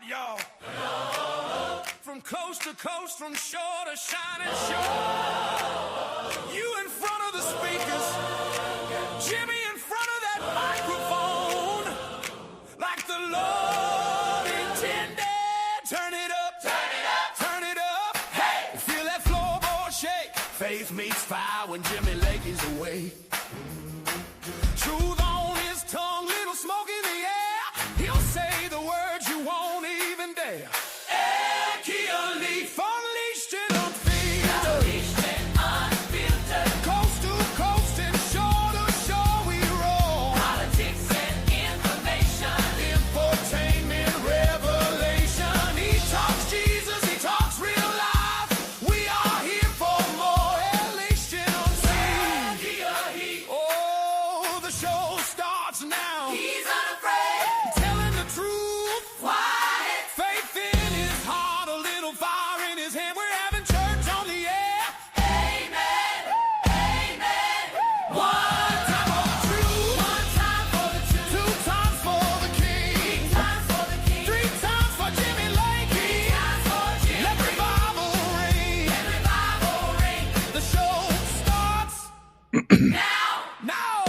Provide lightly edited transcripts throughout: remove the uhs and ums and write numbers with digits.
y'all. From coast to coast, from shore to shining shore. You in front of the speakers, Jimmy in front of that microphone. Like the Lord intended. Turn it up, turn it up, turn it up. Hey, feel that floorboard shake. Faith meets fire when Jimmy Lakey's away. Truth on his tongue, little smoke in the air. He'll say the words you won't even dare. Unleashed and unfiltered. Coast to coast and shore to shore we roll. Politics and information. Infotainment revelation. He talks Jesus, he talks real life. We are here for more elation unseen. Oh, the show starts now. He's unafraid. Telling the truth. Quiet. Faith in his heart, a little fire in his hand. We're having church on the air. Amen. Amen. One time for the truth. One time for the truth. Two times for the king. Three times for the king. Three times for Jimmy Lakey. Three times for Jimmy. Let revival ring. Let revival ring. The show starts now. Now.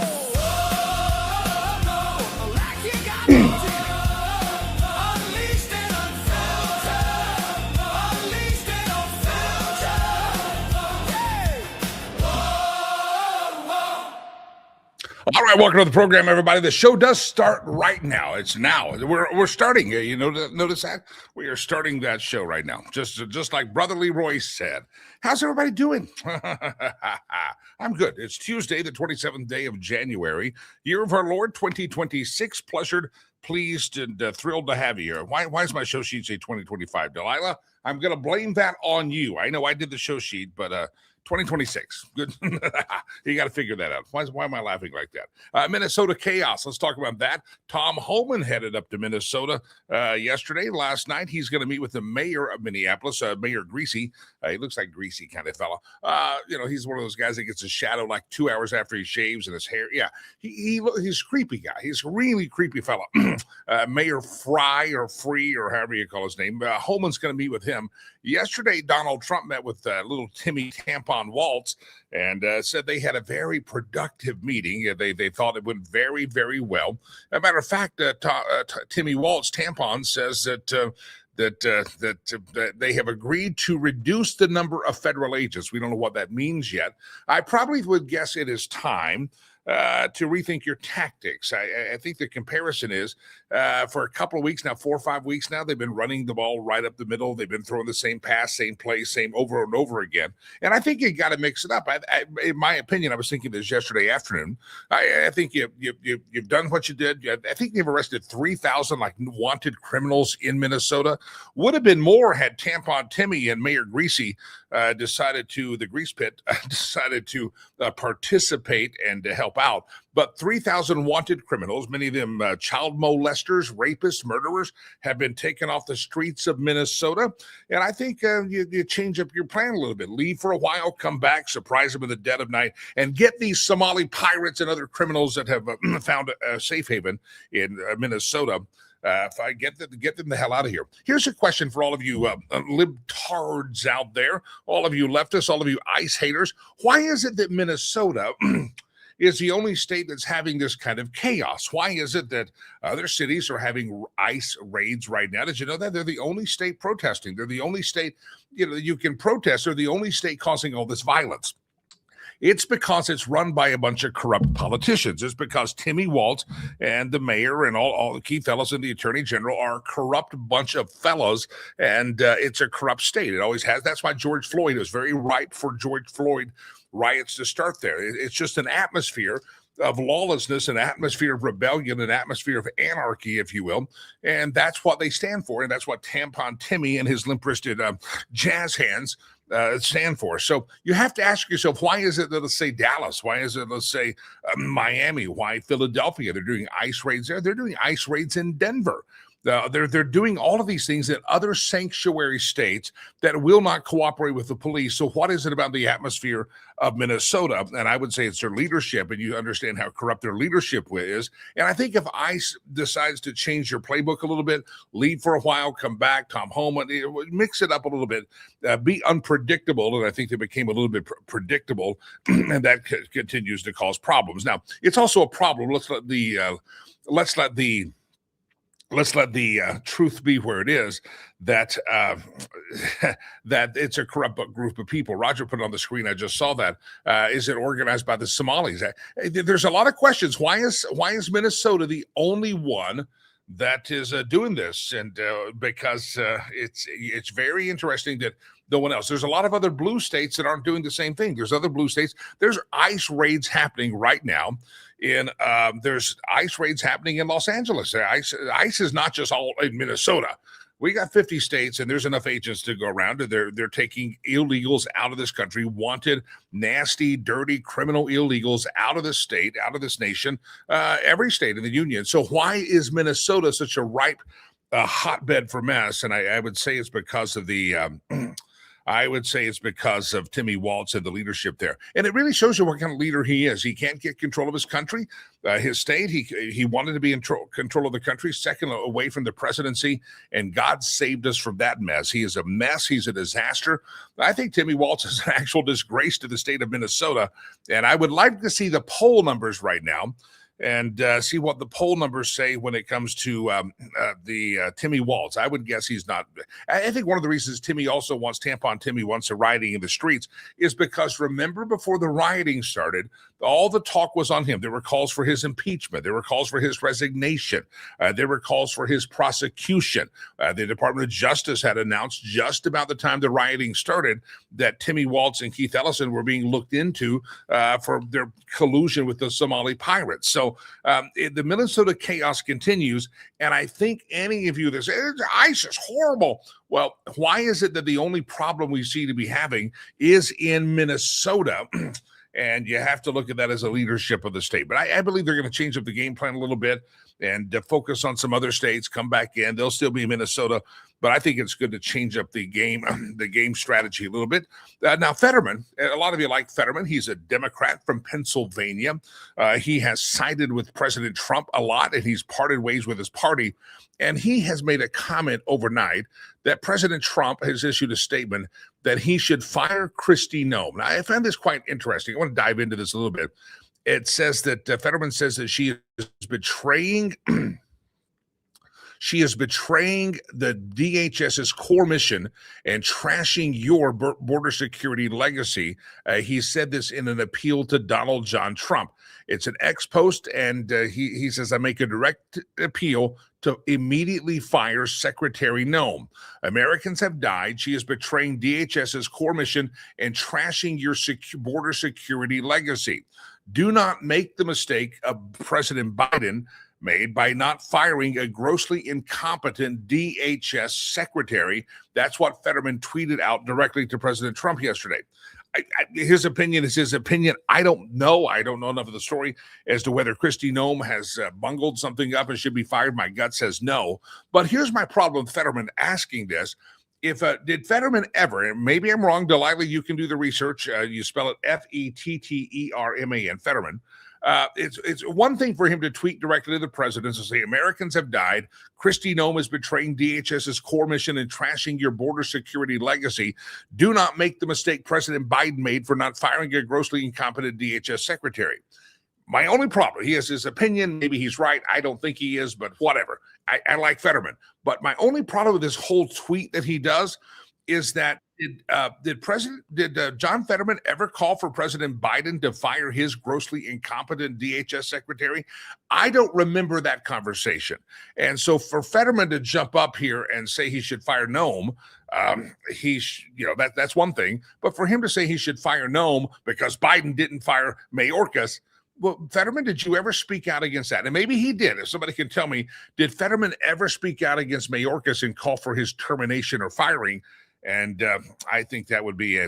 Oh, like you got me. Unleashed and unfiltered. Unleashed and unfiltered. Hey. Whoa. All right, welcome to the program, everybody. The show does start right now. It's now. We're starting. You know, notice that we are starting that show right now. Just like Brother Leroy said. How's everybody doing? I'm good. It's Tuesday, the 27th day of January, year of our Lord 2026. Pleased, and thrilled to have you here. Why does my show sheet say 2025, Delilah? I'm going to blame that on you. I know I did the show sheet, but 2026. Good. You got to figure that out. Why am I laughing like that? Minnesota chaos. Let's talk about that. Tom Homan headed up to Minnesota yesterday. Last night, he's going to meet with the mayor of Minneapolis, Mayor Greasy. He looks like Greasy kind of fella. He's one of those guys that gets a shadow like 2 hours after he shaves and his hair. Yeah, he's a creepy guy. He's a really creepy fella. Mayor Fry or Free or however you call his name. Homan's going to meet with him. Yesterday, Donald Trump met with little Timmy Tampon Waltz and said they had a very productive meeting. They thought it went very, very well. As a matter of fact, Timmy Waltz Tampon says that they have agreed to reduce the number of federal agents. We don't know what that means yet. I probably would guess it is time to rethink your tactics. I think the comparison is for a couple of weeks now, 4 or 5 weeks now, they've been running the ball right up the middle. They've been throwing the same pass, same play, same over and over again. And I think you got to mix it up. In my opinion, I was thinking this yesterday afternoon. I think you've done what you did. I think they've arrested 3,000 like wanted criminals in Minnesota. Would have been more had Tampon Timmy and Mayor Greasy decided to participate and to help out. But 3,000 wanted criminals, many of them child molesters, rapists, murderers, have been taken off the streets of Minnesota. And I think you change up your plan a little bit. Leave for a while, come back, surprise them in the dead of night, and get these Somali pirates and other criminals that have found a safe haven in Minnesota. If I get them the hell out of here. Here's a question for all of you libtards out there, all of you leftists, all of you ICE haters. Why is it that Minnesota is the only state that's having this kind of chaos? Why is it that other cities are having ICE raids right now? Did you know that? They're the only state protesting. They're the only state, you can protest. They're the only state causing all this violence. It's because it's run by a bunch of corrupt politicians. It's because Timmy Waltz and the mayor and all the key fellows and the attorney general are a corrupt bunch of fellows, and it's a corrupt state. It always has. That's why George Floyd was very ripe for George Floyd riots to start there. It's just an atmosphere of lawlessness, an atmosphere of rebellion, an atmosphere of anarchy, if you will. And that's what they stand for. And that's what Tampon Timmy and his limp-wristed jazz hands stand for. So you have to ask yourself, why is it that, let's say, Dallas? Why is it, let's say, Miami? Why Philadelphia? They're doing ICE raids there. They're doing ICE raids in Denver. They're doing all of these things in other sanctuary states that will not cooperate with the police. So what is it about the atmosphere of Minnesota? And I would say it's their leadership, and you understand how corrupt their leadership is. And I think if ICE decides to change their playbook a little bit, leave for a while, come back, Tom Homan, mix it up a little bit, be unpredictable, and I think they became a little bit predictable, and that continues to cause problems. Now, it's also a problem. Let's let the truth be where it is, that that it's a corrupt group of people. Roger put it on the screen. I just saw that. Is it organized by the Somalis? There's a lot of questions. Why is Minnesota the only one that is doing this? And because it's very interesting that no one else. There's a lot of other blue states that aren't doing the same thing. There's other blue states. There's ICE raids happening right now. There's ICE raids happening in Los Angeles. ICE is not just all in Minnesota. We got 50 states, and there's enough agents to go around. They're taking illegals out of this country, wanted, nasty, dirty, criminal illegals out of this state, out of this nation, every state in the union. So why is Minnesota such a ripe hotbed for mess? And I would say it's because of I would say it's because of Timmy Waltz and the leadership there. And it really shows you what kind of leader he is. He can't get control of his country, his state. He wanted to be in control of the country, second away from the presidency, and God saved us from that mess. He is a mess. He's a disaster. I think Timmy Waltz is an actual disgrace to the state of Minnesota, and I would like to see the poll numbers right now and see what the poll numbers say when it comes to Timmy Waltz. I would guess he's not. I think one of the reasons Timmy also wants, Tampon Timmy wants a rioting in the streets is because, remember, before the rioting started, all the talk was on him. There were calls for his impeachment. There were calls for his resignation. There were calls for his prosecution. The Department of Justice had announced just about the time the rioting started that Timmy Waltz and Keith Ellison were being looked into for their collusion with the Somali pirates. So the Minnesota chaos continues, and I think any of you that say ICE is horrible, well, why is it that the only problem we see to be having is in Minnesota? And you have to look at that as a leadership of the state. But I believe they're going to change up the game plan a little bit and focus on some other states, come back in. They'll still be in Minnesota, but I think it's good to change up the game strategy a little bit. Now, Fetterman, a lot of you like Fetterman. He's a Democrat from Pennsylvania. He has sided with President Trump a lot, and he's parted ways with his party. And he has made a comment overnight that President Trump has issued a statement that he should fire Kristi Noem. Now, I found this quite interesting. I want to dive into this a little bit. It says that Fetterman says that she is betraying the DHS's core mission and trashing your border security legacy. He said this in an appeal to Donald John Trump. It's an X post, and he says, I make a direct appeal to immediately fire Secretary Noem. Americans have died. She is betraying DHS's core mission and trashing your border security legacy. Do not make the mistake of President Biden made by not firing a grossly incompetent DHS secretary. That's what Fetterman tweeted out directly to President Trump yesterday. His opinion is his opinion. I don't know. I don't know enough of the story as to whether Kristi Noem has bungled something up and should be fired. My gut says no. But here's my problem with Fetterman asking this. Did Fetterman ever, and maybe I'm wrong, Delilah, you can do the research. You spell it Fetterman, Fetterman. It's one thing for him to tweet directly to the president and say, Americans have died. Kristi Noem is betraying DHS's core mission and trashing your border security legacy. Do not make the mistake President Biden made for not firing a grossly incompetent DHS secretary. My only problem, he has his opinion. Maybe he's right. I don't think he is, but whatever. I like Fetterman. But my only problem with this whole tweet that he does is that did John Fetterman ever call for President Biden to fire his grossly incompetent DHS secretary? I don't remember that conversation. And so for Fetterman to jump up here and say he should fire Noem, that's one thing. But for him to say he should fire Noem because Biden didn't fire Mayorkas, well, Fetterman, did you ever speak out against that? And maybe he did. If somebody can tell me, did Fetterman ever speak out against Mayorkas and call for his termination or firing? And I think that would be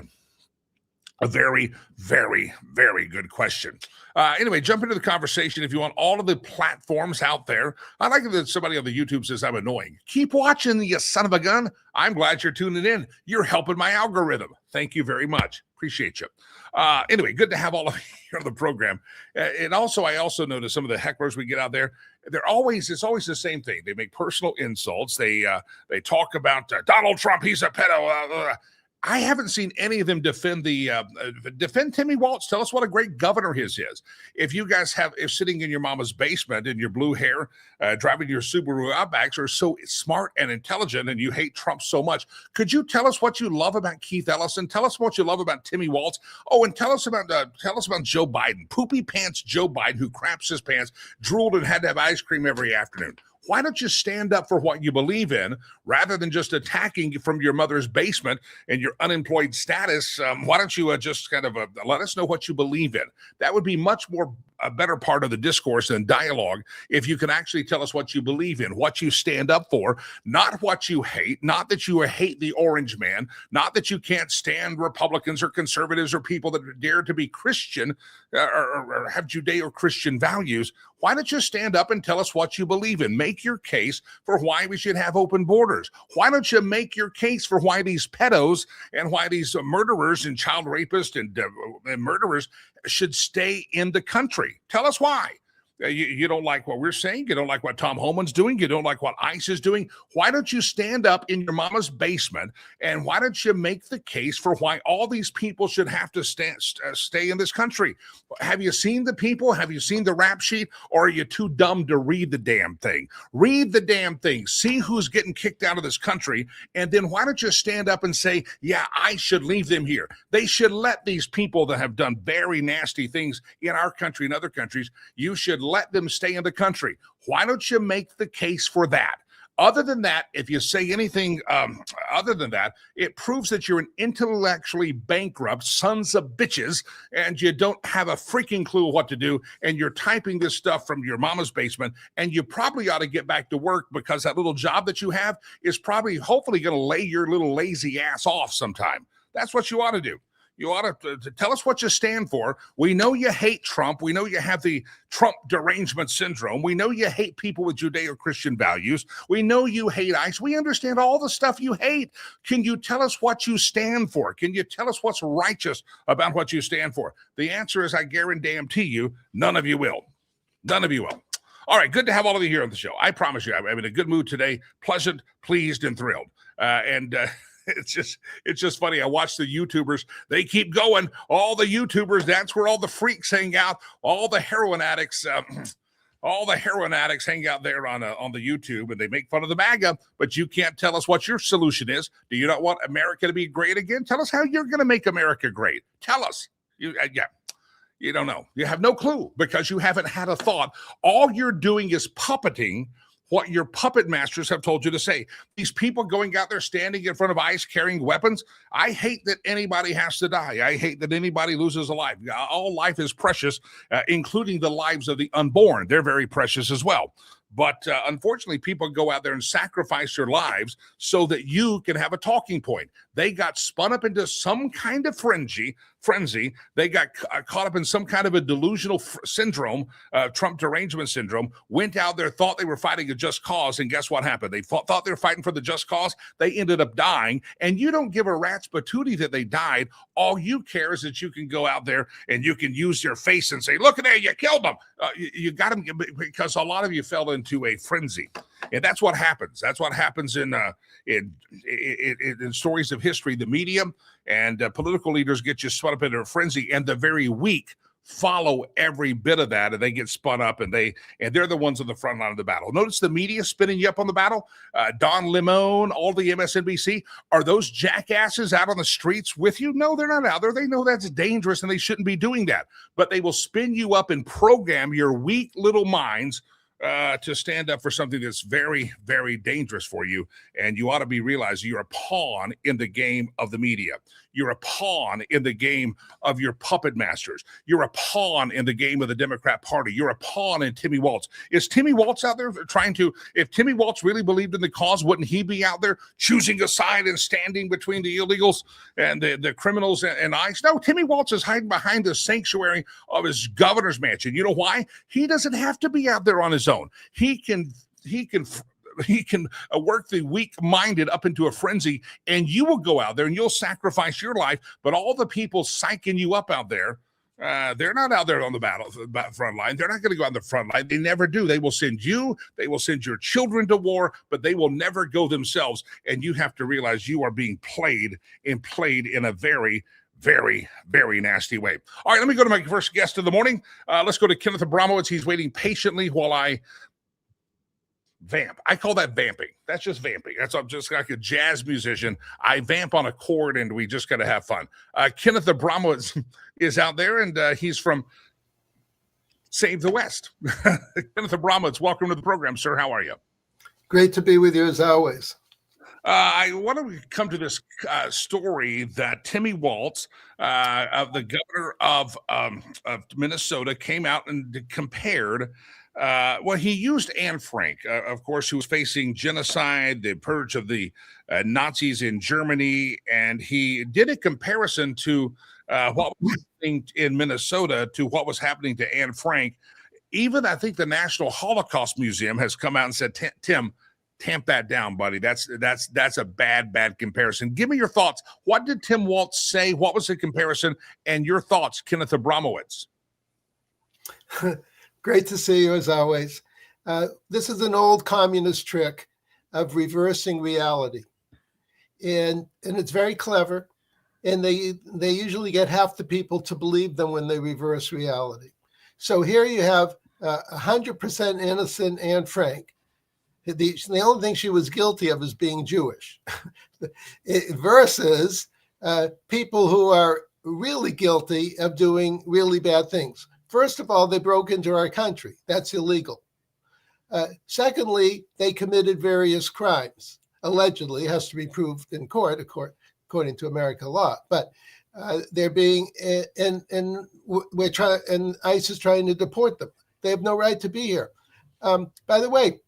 A very, very, very good question. Anyway, jump into the conversation if you want. All of the platforms out there. I like it that somebody on the YouTube says I'm annoying. Keep watching, you son of a gun. I'm glad you're tuning in. You're helping my algorithm. Thank you very much. Appreciate you. Anyway, good to have all of you here on the program. And also, I also notice some of the hecklers we get out there. It's always the same thing. They make personal insults. They talk about Donald Trump. He's a pedo. I haven't seen any of them defend Timmy Waltz. Tell us what a great governor his is. If you guys if sitting in your mama's basement in your blue hair, driving your Subaru Outbacks are so smart and intelligent and you hate Trump so much, could you tell us what you love about Keith Ellison? Tell us what you love about Timmy Waltz. Oh, and tell us about Joe Biden, poopy pants Joe Biden, who craps his pants, drooled and had to have ice cream every afternoon. Why don't you stand up for what you believe in rather than just attacking from your mother's basement and your unemployed status? Why don't you just kind of let us know what you believe in? That would be much more a better part of the discourse and dialogue if you can actually tell us what you believe in, what you stand up for, not what you hate, not that you hate the orange man, not that you can't stand Republicans or conservatives or people that dare to be Christian or have Judeo-Christian values. Why don't you stand up and tell us what you believe in? Make your case for why we should have open borders. Why don't you make your case for why these pedos and why these murderers and child rapists and murderers should stay in the country? Tell us why. You don't like what we're saying. You don't like what Tom Homan's doing. You don't like what ICE is doing. Why don't you stand up in your mama's basement and why don't you make the case for why all these people should have to stay in this country? Have you seen the people? Have you seen the rap sheet? Or are you too dumb to read the damn thing? Read the damn thing. See who's getting kicked out of this country. And then why don't you stand up and say, yeah, I should leave them here. They should let these people that have done very nasty things in our country and other countries, you should let them stay in the country. Why don't you make the case for that? Other than that, if you say anything other than that, it proves that you're an intellectually bankrupt sons of bitches and you don't have a freaking clue what to do and you're typing this stuff from your mama's basement and you probably ought to get back to work because that little job that you have is probably hopefully going to lay your little lazy ass off sometime. That's what you ought to do. You ought to tell us what you stand for. We know you hate Trump. We know you have the Trump derangement syndrome. We know you hate people with Judeo-Christian values. We know you hate ICE. We understand all the stuff you hate. Can you tell us what you stand for? Can you tell us what's righteous about what you stand for? The answer is, I guarantee you, none of you will. None of you will. All right, good to have all of you here on the show. I promise you, I'm in a good mood today, pleasant, pleased, and thrilled. It's just funny. I watch the YouTubers. They keep going. All the YouTubers, that's where all the freaks hang out. All the heroin addicts, hang out there on the YouTube, and they make fun of the MAGA, but you can't tell us what your solution is. Do you not want America to be great again? Tell us how you're going to make America great. Tell us. You don't know. You have no clue because you haven't had a thought. All you're doing is puppeting what your puppet masters have told you to say. These people going out there standing in front of ICE carrying weapons, I hate that anybody has to die. I hate that anybody loses a life. All life is precious, including the lives of the unborn. They're very precious as well. But unfortunately, people go out there and sacrifice their lives so that you can have a talking point. They got spun up into some kind of frenzy. They got caught up in some kind of a delusional syndrome, Trump derangement syndrome, went out there, thought they were fighting a just cause, and guess what happened? They thought they were fighting for the just cause. They ended up dying, and you don't give a rat's patootie that they died. All you care is that you can go out there and you can use your face and say, look at there, you killed them. You got them because a lot of you fell into a frenzy. And that's what happens. That's what happens in stories of history. The media and political leaders get you spun up into a frenzy, and the very weak follow every bit of that, and they get spun up, and they're the ones on the front line of the battle. Notice the media spinning you up on the battle. Don Lemon, all the MSNBC, are those jackasses out on the streets with you? No, they're not out there. They know that's dangerous, and they shouldn't be doing that. But they will spin you up and program your weak little minds to stand up for something that's very, very dangerous for you. And you ought to be realizing you're a pawn in the game of the media. You're a pawn in the game of your puppet masters. You're a pawn in the game of the Democrat Party. You're a pawn in Timmy Waltz. Is Timmy Waltz out there trying to, if Timmy Waltz really believed in the cause, wouldn't he be out there choosing a side and standing between the illegals and the criminals and ICE? No, Timmy Waltz is hiding behind the sanctuary of his governor's mansion. You know why? He doesn't have to be out there on his own. He can work the weak-minded up into a frenzy, and you will go out there and you'll sacrifice your life. But all the people psyching you up out there, they're not out there on the front line. They're not going to go on the front line. They never do. They will send you. They will send your children to war, but they will never go themselves. And you have to realize you are being played in a very, very, very nasty way. All right, let me go to my first guest of the morning. Let's go to Kenneth Abramowitz. He's waiting patiently while I vamp. I call that vamping. That's just vamping. I'm just like a jazz musician. I vamp on a chord, and we just got to have fun. Kenneth Abramowitz is out there, and he's from Save the West. Kenneth Abramowitz, welcome to the program, sir. How are you? Great to be with you as always. I want to come to this story that Timmy Waltz, the governor of Minnesota, came out and compared. He used Anne Frank, of course, who was facing genocide, the purge of the Nazis in Germany, and he did a comparison to what was happening in Minnesota to what was happening to Anne Frank. Even I think the National Holocaust Museum has come out and said, Tim, tamp that down, buddy. That's a bad comparison. Give me your thoughts. What did Tim Waltz say? What was the comparison? And your thoughts, Kenneth Abramowitz. Great to see you as always. This is an old communist trick of reversing reality. And it's very clever. And they usually get half the people to believe them when they reverse reality. So here you have 100% innocent Anne Frank. The only thing she was guilty of is being Jewish versus people who are really guilty of doing really bad things. First of all, they broke into our country. That's illegal. Secondly, they committed various crimes. Allegedly, it has to be proved in court, according to American law. But they're being, and ICE is trying to deport them. They have no right to be here. By the way,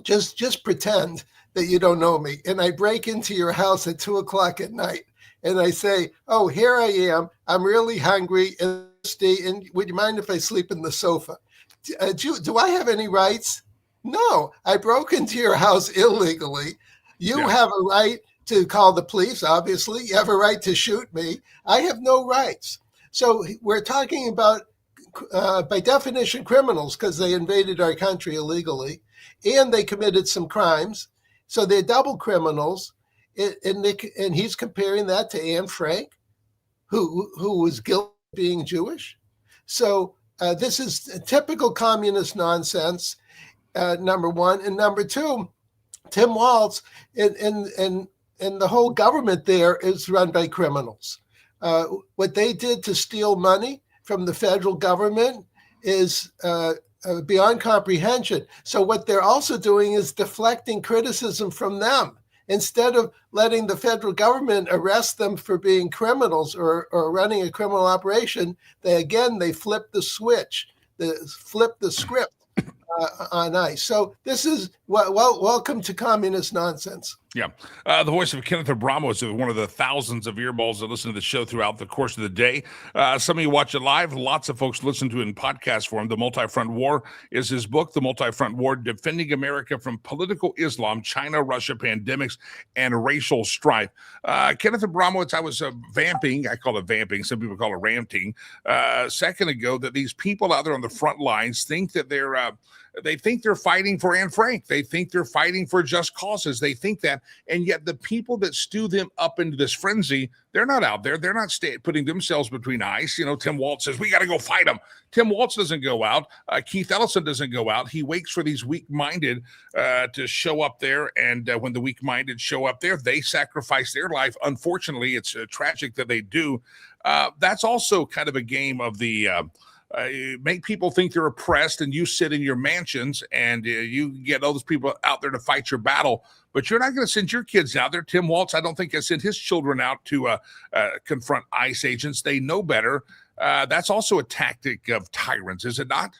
just pretend that you don't know me. And I break into your house at 2:00 at night and I say, oh, here I am. I'm really hungry and thirsty. And would you mind if I sleep in the sofa? Do I have any rights? No, I broke into your house illegally. You have a right to call the police, obviously. You have a right to shoot me. I have no rights. So we're talking about, by definition, criminals because they invaded our country illegally. And they committed some crimes, so they're double criminals. And he's comparing that to Anne Frank, who was guilty of being Jewish. So this is typical communist nonsense. Number one, and number two, Tim Waltz and the whole government there is run by criminals. What they did to steal money from the federal government is beyond comprehension. So what they're also doing is deflecting criticism from them. Instead of letting the federal government arrest them for being criminals or running a criminal operation, they flip the switch, flip the script on ICE. So this is, welcome to communist nonsense. Yeah. The voice of Kenneth Abramowitz is one of the thousands of earballs that listen to the show throughout the course of the day. Some of you watch it live. Lots of folks listen to it in podcast form. The Multi-Front War is his book, The Multi-Front War, Defending America from Political Islam, China, Russia, Pandemics, and Racial Strife. Kenneth Abramowitz, I was vamping. I call it vamping. Some people call it ranting. A second ago, that these people out there on the front lines think that they're fighting for Anne Frank. They think they're fighting for just causes. They think that. And yet the people that stew them up into this frenzy, they're not out there. They're not putting themselves between ICE. You know, Tim Waltz says, we got to go fight them. Tim Waltz doesn't go out. Keith Ellison doesn't go out. He waits for these weak-minded to show up there. And when the weak-minded show up there, they sacrifice their life. Unfortunately, it's tragic that they do. That's also kind of a game of the make people think they're oppressed, and you sit in your mansions and you get all those people out there to fight your battle. But you're not going to send your kids out there. Tim Waltz, I don't think, has sent his children out to confront ICE agents. They know better. That's also a tactic of tyrants, is it not?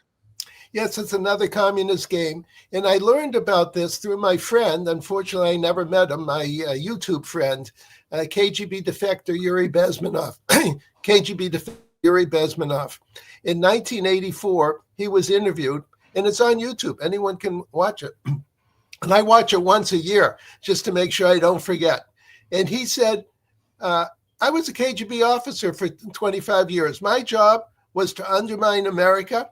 Yes, it's another communist game. And I learned about this through my friend. Unfortunately, I never met him, my YouTube friend, KGB defector Yuri Bezmenov. KGB defector Yuri Bezmenov. In 1984, he was interviewed, and it's on YouTube. Anyone can watch it. And I watch it once a year just to make sure I don't forget. And he said, I was a KGB officer for 25 years. My job was to undermine America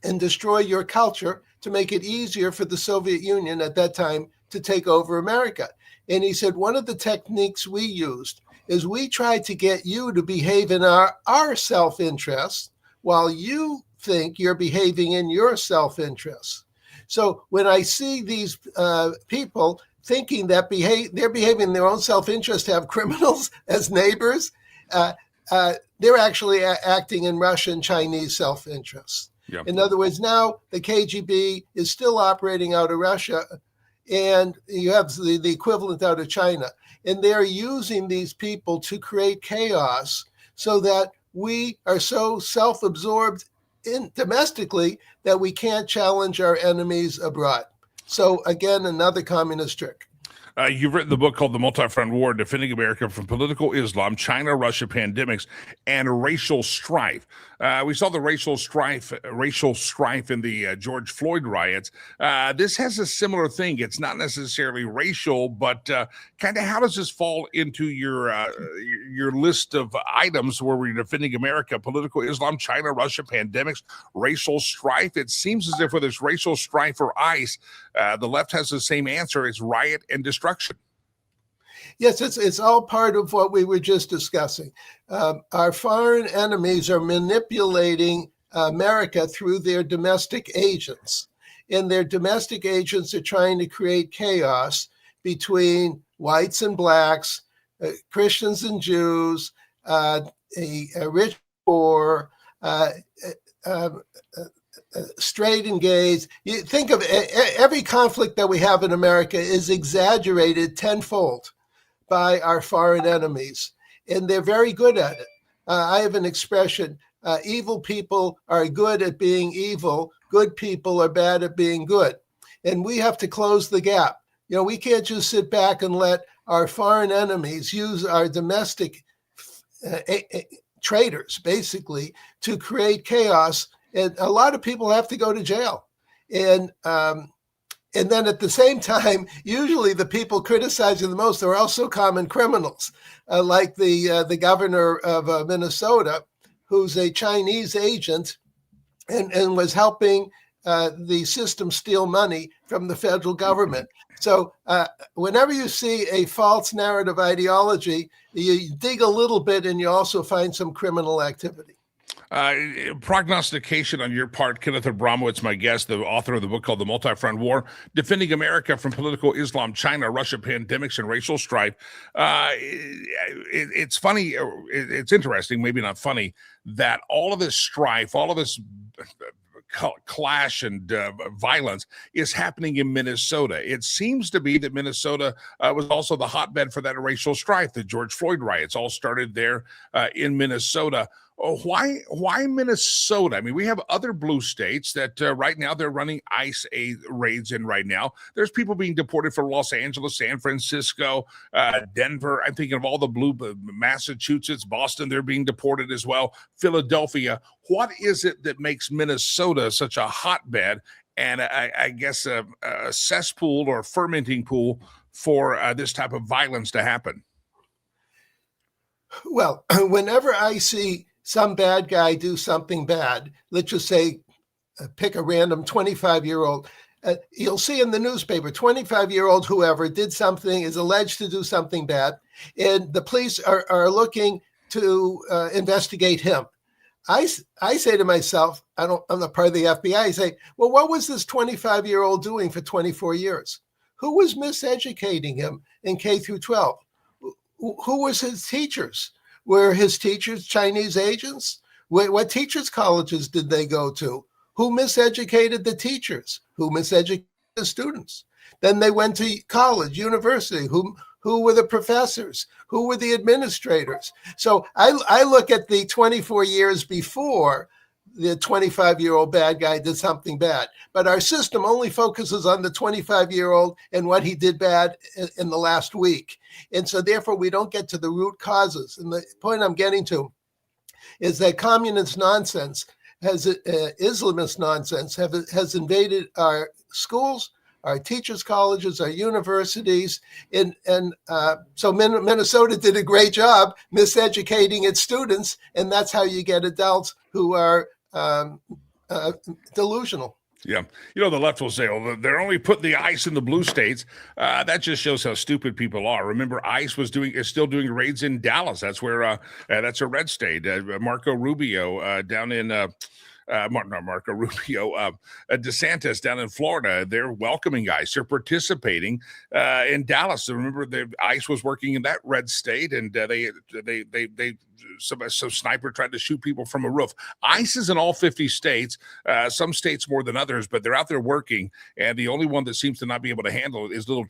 and destroy your culture to make it easier for the Soviet Union at that time to take over America. And he said, one of the techniques we used is we tried to get you to behave in our self-interest while you think you're behaving in your self-interest. So when I see these people thinking that they're behaving in their own self-interest to have criminals as neighbors, they're actually acting in Russian Chinese self-interest. Yep. In other words, now the KGB is still operating out of Russia, and you have the equivalent out of China. And they're using these people to create chaos so that we are so self-absorbed domestically that we can't challenge our enemies abroad. So again, another communist trick. You've written the book called The Multi-Front War, Defending America from Political Islam, China, Russia, Pandemics, and Racial Strife. We saw the racial strife in the George Floyd riots. This has a similar thing. It's not necessarily racial, but kind of how does this fall into your list of items where we're defending America, political Islam, China, Russia, pandemics, racial strife? It seems as if whether it's racial strife or ICE, the left has the same answer. It's riot and destruction. Yes, it's all part of what we were just discussing. Our foreign enemies are manipulating America through their domestic agents. And their domestic agents are trying to create chaos between whites and blacks, Christians and Jews, a rich poor, straight and gays. You think of every conflict that we have in America is exaggerated tenfold by our foreign enemies, and they're very good at it. I have an expression, evil people are good at being evil, good people are bad at being good. And we have to close the gap. You know, we can't just sit back and let our foreign enemies use our domestic traitors, basically, to create chaos. And a lot of people have to go to jail. And then at the same time, usually the people criticizing the most are also common criminals, like the governor of Minnesota, who's a Chinese agent and was helping the system steal money from the federal government. So whenever you see a false narrative ideology, you dig a little bit and you also find some criminal activity. Prognostication on your part. Kenneth Abramowitz, my guest, the author of the book called The Multi-Front War, Defending America from Political Islam, China, Russia, Pandemics, and Racial Strife. It's funny, it's interesting, maybe not funny, that all of this strife, all of this clash and violence is happening in Minnesota. It seems to be that Minnesota was also the hotbed for that racial strife. The George Floyd riots all started there in Minnesota. Why Minnesota? I mean, we have other blue states that right now they're running ICE raids in right now. There's people being deported from Los Angeles, San Francisco, Denver. I'm thinking of all the blue, Massachusetts, Boston, they're being deported as well. Philadelphia. What is it that makes Minnesota such a hotbed and I guess a cesspool or fermenting pool for this type of violence to happen? Well, whenever I see some bad guy do something bad, let's just say, pick a random 25-year-old, you'll see in the newspaper, 25-year-old whoever did something, is alleged to do something bad, and the police are looking to investigate him. I say to myself, I'm not part of the FBI, I say, well, what was this 25-year-old doing for 24 years? Who was miseducating him in K through 12? Who was his teachers? Were his teachers Chinese agents? What teachers' colleges did they go to? Who miseducated the teachers? Who miseducated the students? Then they went to college, university. Who were the professors? Who were the administrators? So I look at the 24 years before the 25-year-old bad guy did something bad. But our system only focuses on the 25-year-old and what he did bad in the last week. And so therefore, we don't get to the root causes. And the point I'm getting to is that communist nonsense, Islamist nonsense has invaded our schools, our teachers' colleges, our universities. So Minnesota did a great job miseducating its students. And that's how you get adults who are delusional. Yeah. The left will say, oh, they're only putting the ICE in the blue states. That just shows how stupid people are. Remember, ICE is still doing raids in Dallas. That's where that's a red state. Marco Rubio down in Marco Rubio, DeSantis down in Florida. They're welcoming ICE. They're participating in Dallas. So remember, the ICE was working in that red state, and some sniper tried to shoot people from a roof. ICE is in all 50 states, some states more than others, but they're out there working. And the only one that seems to not be able to handle it is little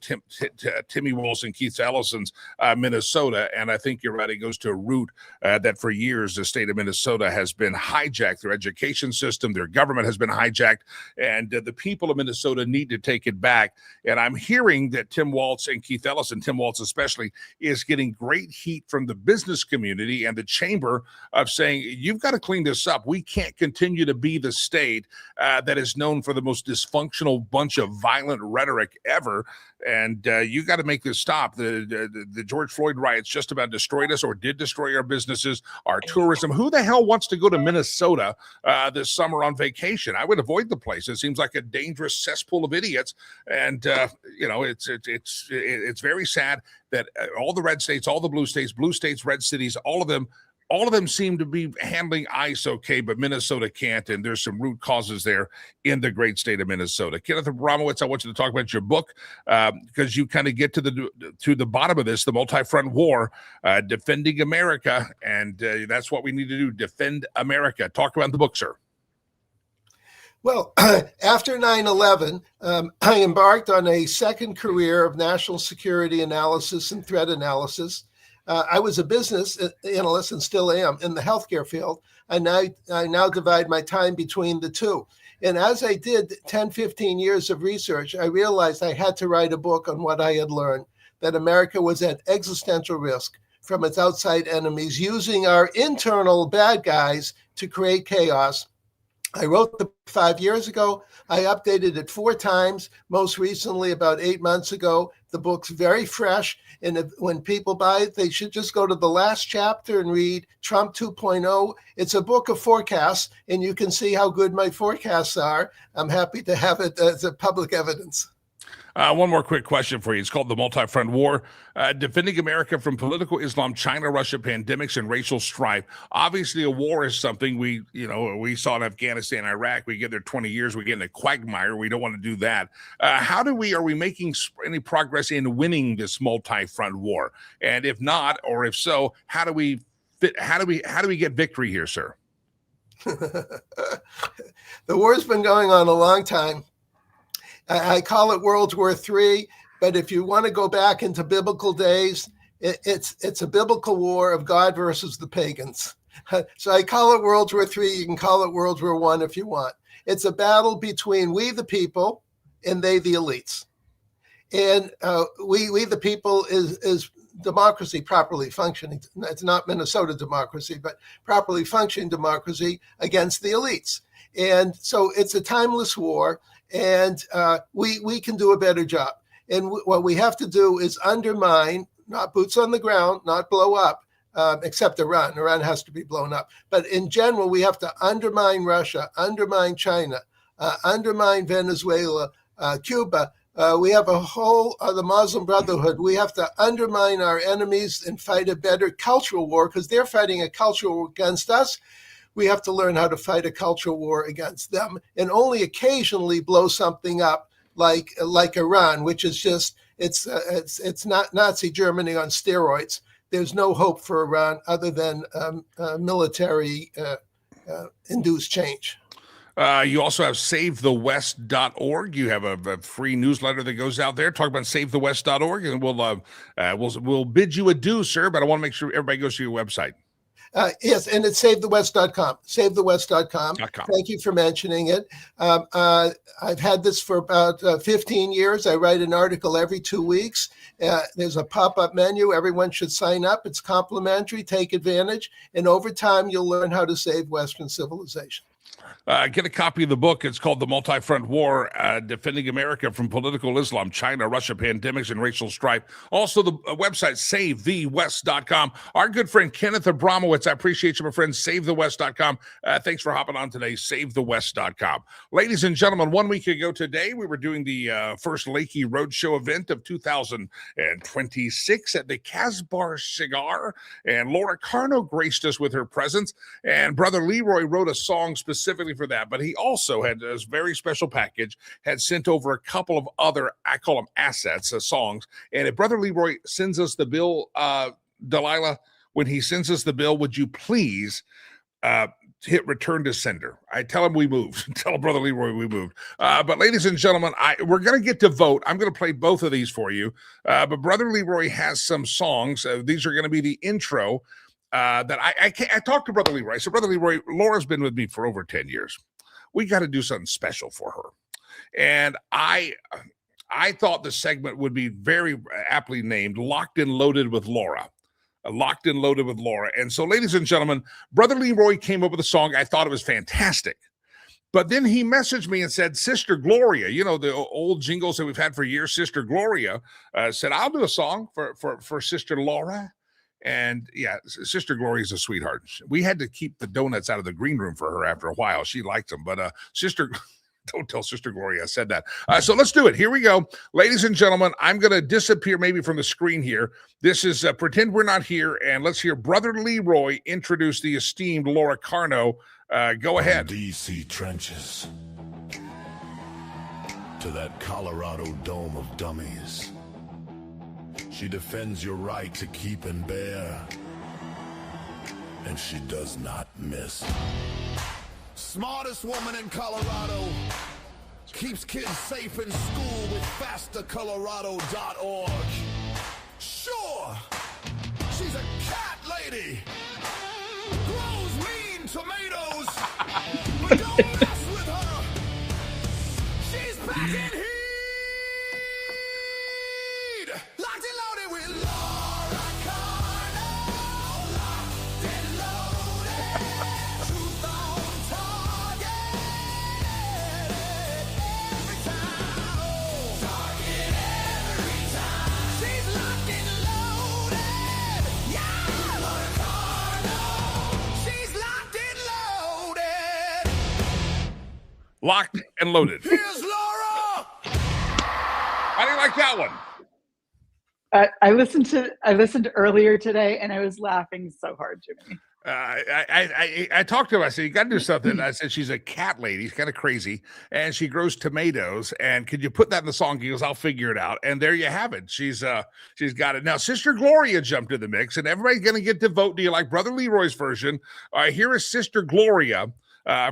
Timmy Wilson, Keith Ellison's Minnesota. And I think you're right. It goes to a root that for years the state of Minnesota has been hijacked. Their education system, their government has been hijacked, and the people of Minnesota need to take it back. And I'm hearing that Tim Walz and Keith Ellison, Tim Walz especially, is getting great heat from the business community and the chamber of saying, you've got to clean this up. We can't continue to be the state that is known for the most dysfunctional bunch of violent rhetoric ever. And you got to make this stop. The George Floyd riots just about destroyed us, or did destroy our businesses, our tourism. Who the hell wants to go to Minnesota this summer on vacation? I would avoid the place. It seems like a dangerous cesspool of idiots. And it's very sad that all the red states, all the blue states, red cities, all of them seem to be handling ICE okay, but Minnesota can't, and there's some root causes there in the great state of Minnesota. Kenneth Abramowitz, I want you to talk about your book, because you kind of get to the bottom of this, the multi-front war, defending America, and that's what we need to do, defend America. Talk about the book, sir. Well, after 9/11, I embarked on a second career of national security analysis and threat analysis. I was a business analyst and still am in the healthcare field. And I now divide my time between the two. And as I did 10, 15 years of research, I realized I had to write a book on what I had learned, that America was at existential risk from its outside enemies, using our internal bad guys to create chaos. I wrote the book 5 years ago. I updated it 4 times, most recently about 8 months ago. The book's very fresh, and when people buy it, they should just go to the last chapter and read Trump 2.0. It's a book of forecasts, and you can see how good my forecasts are. I'm happy to have it as a public evidence. One more quick question for you. It's called The Multi-Front War, Defending America from Political Islam, China, Russia, Pandemics, and Racial Strife. Obviously, a war is something we saw in Afghanistan, Iraq. We get there 20 years, we get in a quagmire. We don't want to do that. Are we making any progress in winning this multi-front war? And if not, or if so, how do we get victory here, sir? The war's been going on a long time. I call it World War III, but if you want to go back into biblical days, it's a biblical war of God versus the pagans. So I call it World War III. You can call it World War I if you want. It's a battle between we the people and they the elites. And we the people is democracy properly functioning. It's not Minnesota democracy, but properly functioning democracy against the elites. And so it's a timeless war. And we can do a better job. And what we have to do is undermine, not boots on the ground, not blow up, except Iran. Iran has to be blown up. But in general, we have to undermine Russia, undermine China, undermine Venezuela, Cuba. We have a whole the Muslim Brotherhood. We have to undermine our enemies and fight a better cultural war, because they're fighting a cultural war against us. We have to learn how to fight a cultural war against them, and only occasionally blow something up like Iran, which is just it's not Nazi Germany on steroids. There's no hope for Iran other than military induce change. You also have SaveTheWest.org. You have a free newsletter that goes out there. Talk about SaveTheWest.org, and we'll bid you adieu, sir. But I want to make sure everybody goes to your website. Yes, and it's SaveTheWest.com. SaveTheWest.com. Thank you for mentioning it. I've had this for about 15 years. I write an article every 2 weeks. There's a pop-up menu. Everyone should sign up. It's complimentary. Take advantage. And over time, you'll learn how to save Western civilization. Get a copy of the book. It's called The Multi-Front War, Defending America from Political Islam, China, Russia, Pandemics, and Racial Strife. Also, the website, SaveTheWest.com. Our good friend, Kenneth Abramowitz, I appreciate you, my friend, SaveTheWest.com. Thanks for hopping on today, SaveTheWest.com. Ladies and gentlemen, 1 week ago today, we were doing the first Lakey Roadshow event of 2026 at the Casbar Cigar, and Laura Carno graced us with her presence, and Brother Leroy wrote a song specifically for that, but he also had this very special package, had sent over a couple of other, I call them assets, songs. And if Brother Leroy sends us the bill, Delilah, when he sends us the bill, would you please hit return to sender? I tell him we moved. Tell Brother Leroy we moved. But ladies and gentlemen, we're going to get to vote. I'm going to play both of these for you. But Brother Leroy has some songs. These are going to be the intro. That I talked to Brother Leroy. I said, Brother Leroy, Laura's been with me for over 10 years. We got to do something special for her. And I thought the segment would be very aptly named Locked and Loaded with Laura. Locked and Loaded with Laura. And so, ladies and gentlemen, Brother Leroy came up with a song. I thought it was fantastic. But then he messaged me and said, Sister Gloria, you know, the old jingles that we've had for years, Sister Gloria, said, I'll do a song for Sister Laura. And yeah, Sister Gloria is a sweetheart. We had to keep the donuts out of the green room for her after a while. She liked them, but Sister, don't tell Sister Gloria I said that. So let's do it. Here we go. Ladies and gentlemen, I'm going to disappear maybe from the screen here. This is Pretend We're Not Here, and let's hear Brother Leroy introduce the esteemed Laura Carno. Go ahead. D.C. trenches to that Colorado dome of dummies. She defends your right to keep and bear, and she does not miss. Smartest woman in Colorado, keeps kids safe in school with fastercolorado.org. Sure, she's a cat lady, grows mean tomatoes, but don't mess with her. She's back in here. Locked and Loaded. Here's Laura. How do you like that one? I listened earlier today, and I was laughing so hard, Jimmy. I talked to her. I said, you got to do something. I said, she's a cat lady. She's kind of crazy. And she grows tomatoes. And could you put that in the song? He goes, I'll figure it out. And there you have it. She's got it. Now, Sister Gloria jumped in the mix, and everybody's going to get to vote. Do you like Brother Leroy's version? Here is Sister Gloria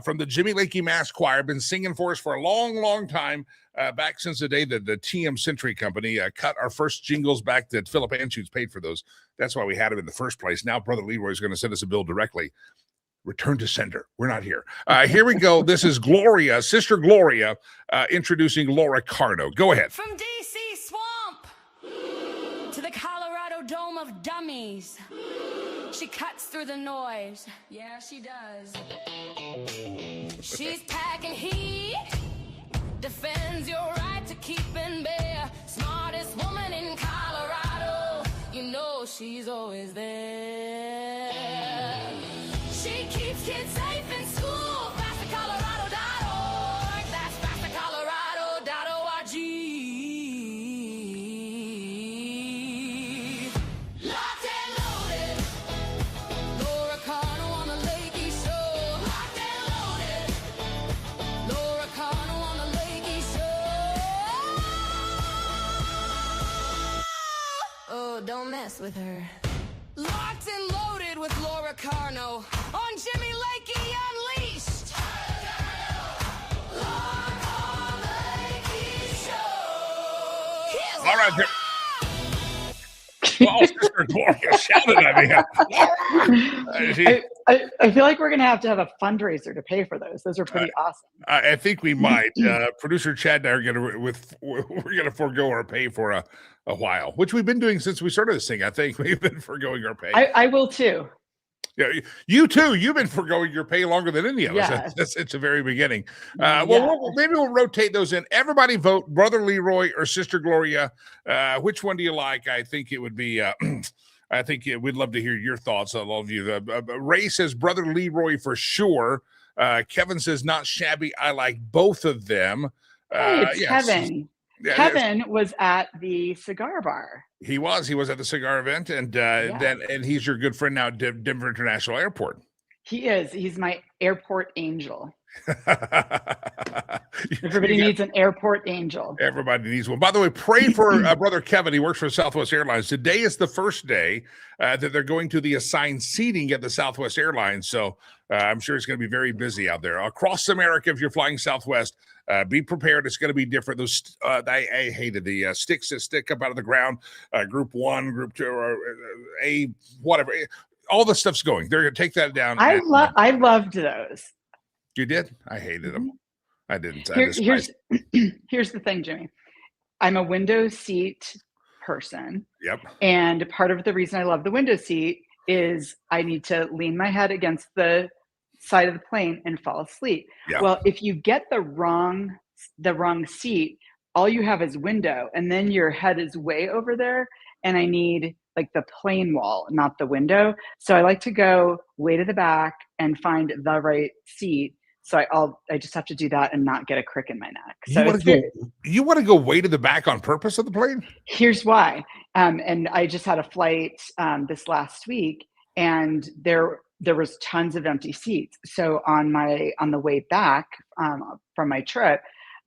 from the Jimmy Lakey Mass Choir. Been singing for us for a long, long time. Back since the day that the TM Century Company cut our first jingles back that Philip Anschutz paid for those. That's why we had him in the first place. Now Brother Leroy is going to send us a bill directly. Return to sender. We're not here. Here we go. This is Gloria, Sister Gloria, introducing Laura Carno. Go ahead. From D.C. Swamp to the Colorado Dome of Dummies, she cuts through the noise. Yeah, she does. She's packing heat, defends your right to keep and bear. Smartest woman in Colorado, you know she's always there. She keeps kids safe in school. FasterColorado.org. That's FasterColorado.org. Locked and loaded. Laura Carno on the Lakey Show. Locked and loaded. Laura Carno on the Lakey Show. Oh, don't mess with her. Locked and loaded with Laura Carno on Jimmy Lakey Unleashed. right. Oh, Sister Gloria shouted at me. I feel like we're going to have a fundraiser to pay for those. Those are pretty awesome. I think we might. Producer Chad and I are we're gonna forego our pay for a while, which we've been doing since we started this thing. I think we've been foregoing our pay. I will too. Yeah, you too. You've been foregoing your pay longer than any of us. It's the very beginning. Well, maybe we'll rotate those in. Everybody vote Brother Leroy or Sister Gloria. Which one do you like? I think it would be. I think we'd love to hear your thoughts. I love you. Ray says Brother Leroy for sure. Kevin says not shabby. I like both of them. Hey, it's Kevin. Kevin was at the cigar bar. He was at the cigar event, and he's your good friend now at Denver International Airport. He is. He's my airport angel. Everybody needs an airport angel. Everybody needs one. By the way, pray for Brother Kevin. He works for Southwest Airlines. Today is the first day that they're going to the assigned seating at the Southwest Airlines. So I'm sure it's going to be very busy out there. Across America, if you're flying Southwest, be prepared. It's going to be different. Those I hated the sticks that stick up out of the ground. Group 1, Group 2, or A, whatever. All the stuff's going. They're going to take that down. I loved those. You did? I hated them. I didn't. Here's the thing, Jimmy. I'm a window seat person. Yep. And part of the reason I love the window seat is I need to lean my head against the side of the plane and fall asleep. Yeah. Well, if you get the wrong seat, all you have is window, and then your head is way over there, and I need like the plane wall, not the window. So I like to go way to the back and find the right seat. So I just have to do that and not get a crick in my neck. So you want to go way to the back on purpose of the plane? Here's why. And I just had a flight this last week, and there was tons of empty seats. So on the way back from my trip,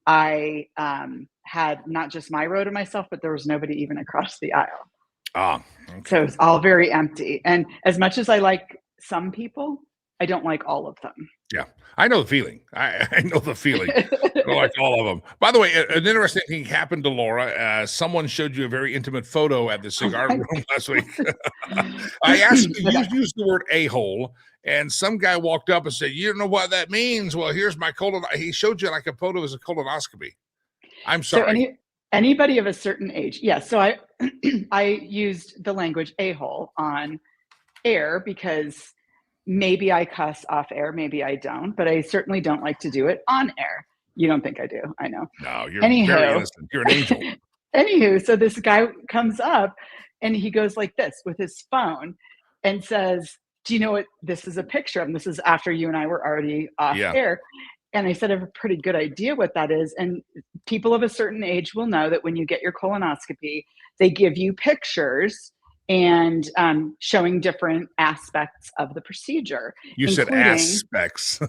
I had not just my row to myself, but there was nobody even across the aisle. Okay. So it's all very empty. And as much as I like some people, I don't like all of them. Yeah, I know the feeling. I know the feeling. I don't like all of them. By the way, an interesting thing happened to Laura. Someone showed you a very intimate photo at the cigar room last week. I asked you, you used the word a-hole, and some guy walked up and said, "You don't know what that means." Well, here's my colon. He showed you like a photo as a colonoscopy. I'm sorry. So anybody of a certain age. Yeah. So I used the language a-hole on air because maybe I cuss off air, maybe I don't, but I certainly don't like to do it on air. You don't think I do? I know. No, you're very innocent. You're an angel. Anywho, so this guy comes up and he goes like this with his phone and says, "Do you know what this is a picture of?" And this is after you and I were already off air. And I said, I have a pretty good idea what that is. And people of a certain age will know that when you get your colonoscopy, they give you pictures and showing different aspects of the procedure. You said aspects.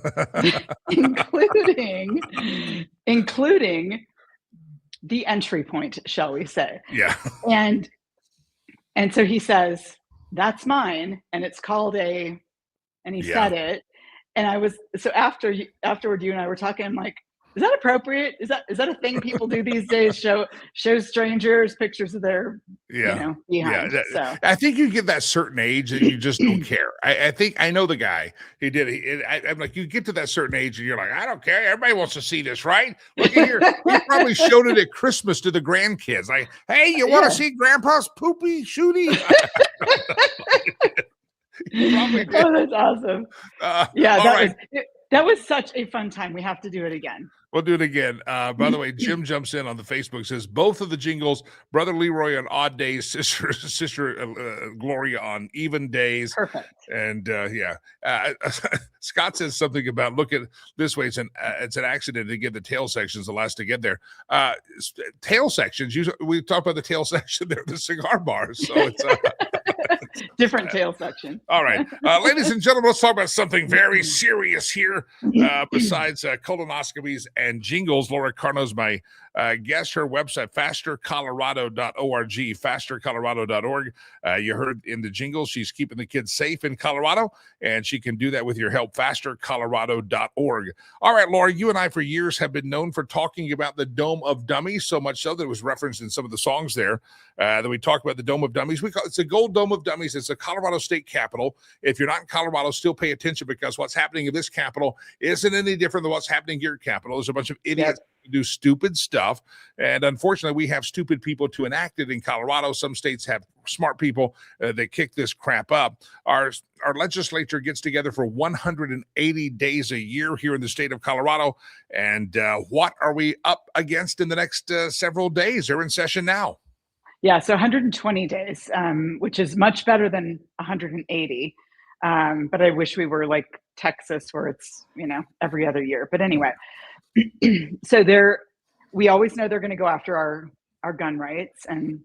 including the entry point, shall we say. Yeah. And so he says, "That's mine." And it's called and he said it. And I was, so afterward, you and I were talking, I'm like, is that appropriate? Is that a thing people do these days? Show strangers pictures of their, behind. So I think you get that certain age and you just don't care. I think I know the guy. He did it. I'm like, you get to that certain age and you're like, I don't care. Everybody wants to see this, right? Look at here. He probably showed it at Christmas to the grandkids. Like, hey, you want to see Grandpa's poopy shooty? Oh, that's awesome. That was such a fun time. We have to do it again. We'll do it again. By the way, Jim jumps in on the Facebook, says both of the jingles, Brother Leroy on odd days, Sister Gloria on even days. Perfect. And Scott says something about, look at this way. It's an accident to get the tail sections the last to get there. Tail sections. We talked about the tail section there at the cigar bar. So it's Different tail section. All right. Ladies and gentlemen, let's talk about something very serious here. Besides colonoscopies and jingles, Laura Carno's my guest. Her website, fastercolorado.org, fastercolorado.org. You heard in the jingle, she's keeping the kids safe in Colorado, and she can do that with your help, fastercolorado.org. All right, Laura, you and I for years have been known for talking about the Dome of Dummies, so much so that it was referenced in some of the songs there that we talked about the Dome of Dummies. It's the Gold Dome of Dummies. It's the Colorado State Capitol. If you're not in Colorado, still pay attention, because what's happening in this Capitol isn't any different than what's happening here at Capitol. There's a bunch of idiots who do stupid stuff, and unfortunately, we have stupid people to enact it in Colorado. Some states have smart people that kick this crap up. Our legislature gets together for 180 days a year here in the state of Colorado, and what are we up against in the next several days? They're in session now. Yeah, so 120 days, which is much better than 180. But I wish we were like Texas, where it's, every other year. But anyway, so we always know they're going to go after our gun rights. And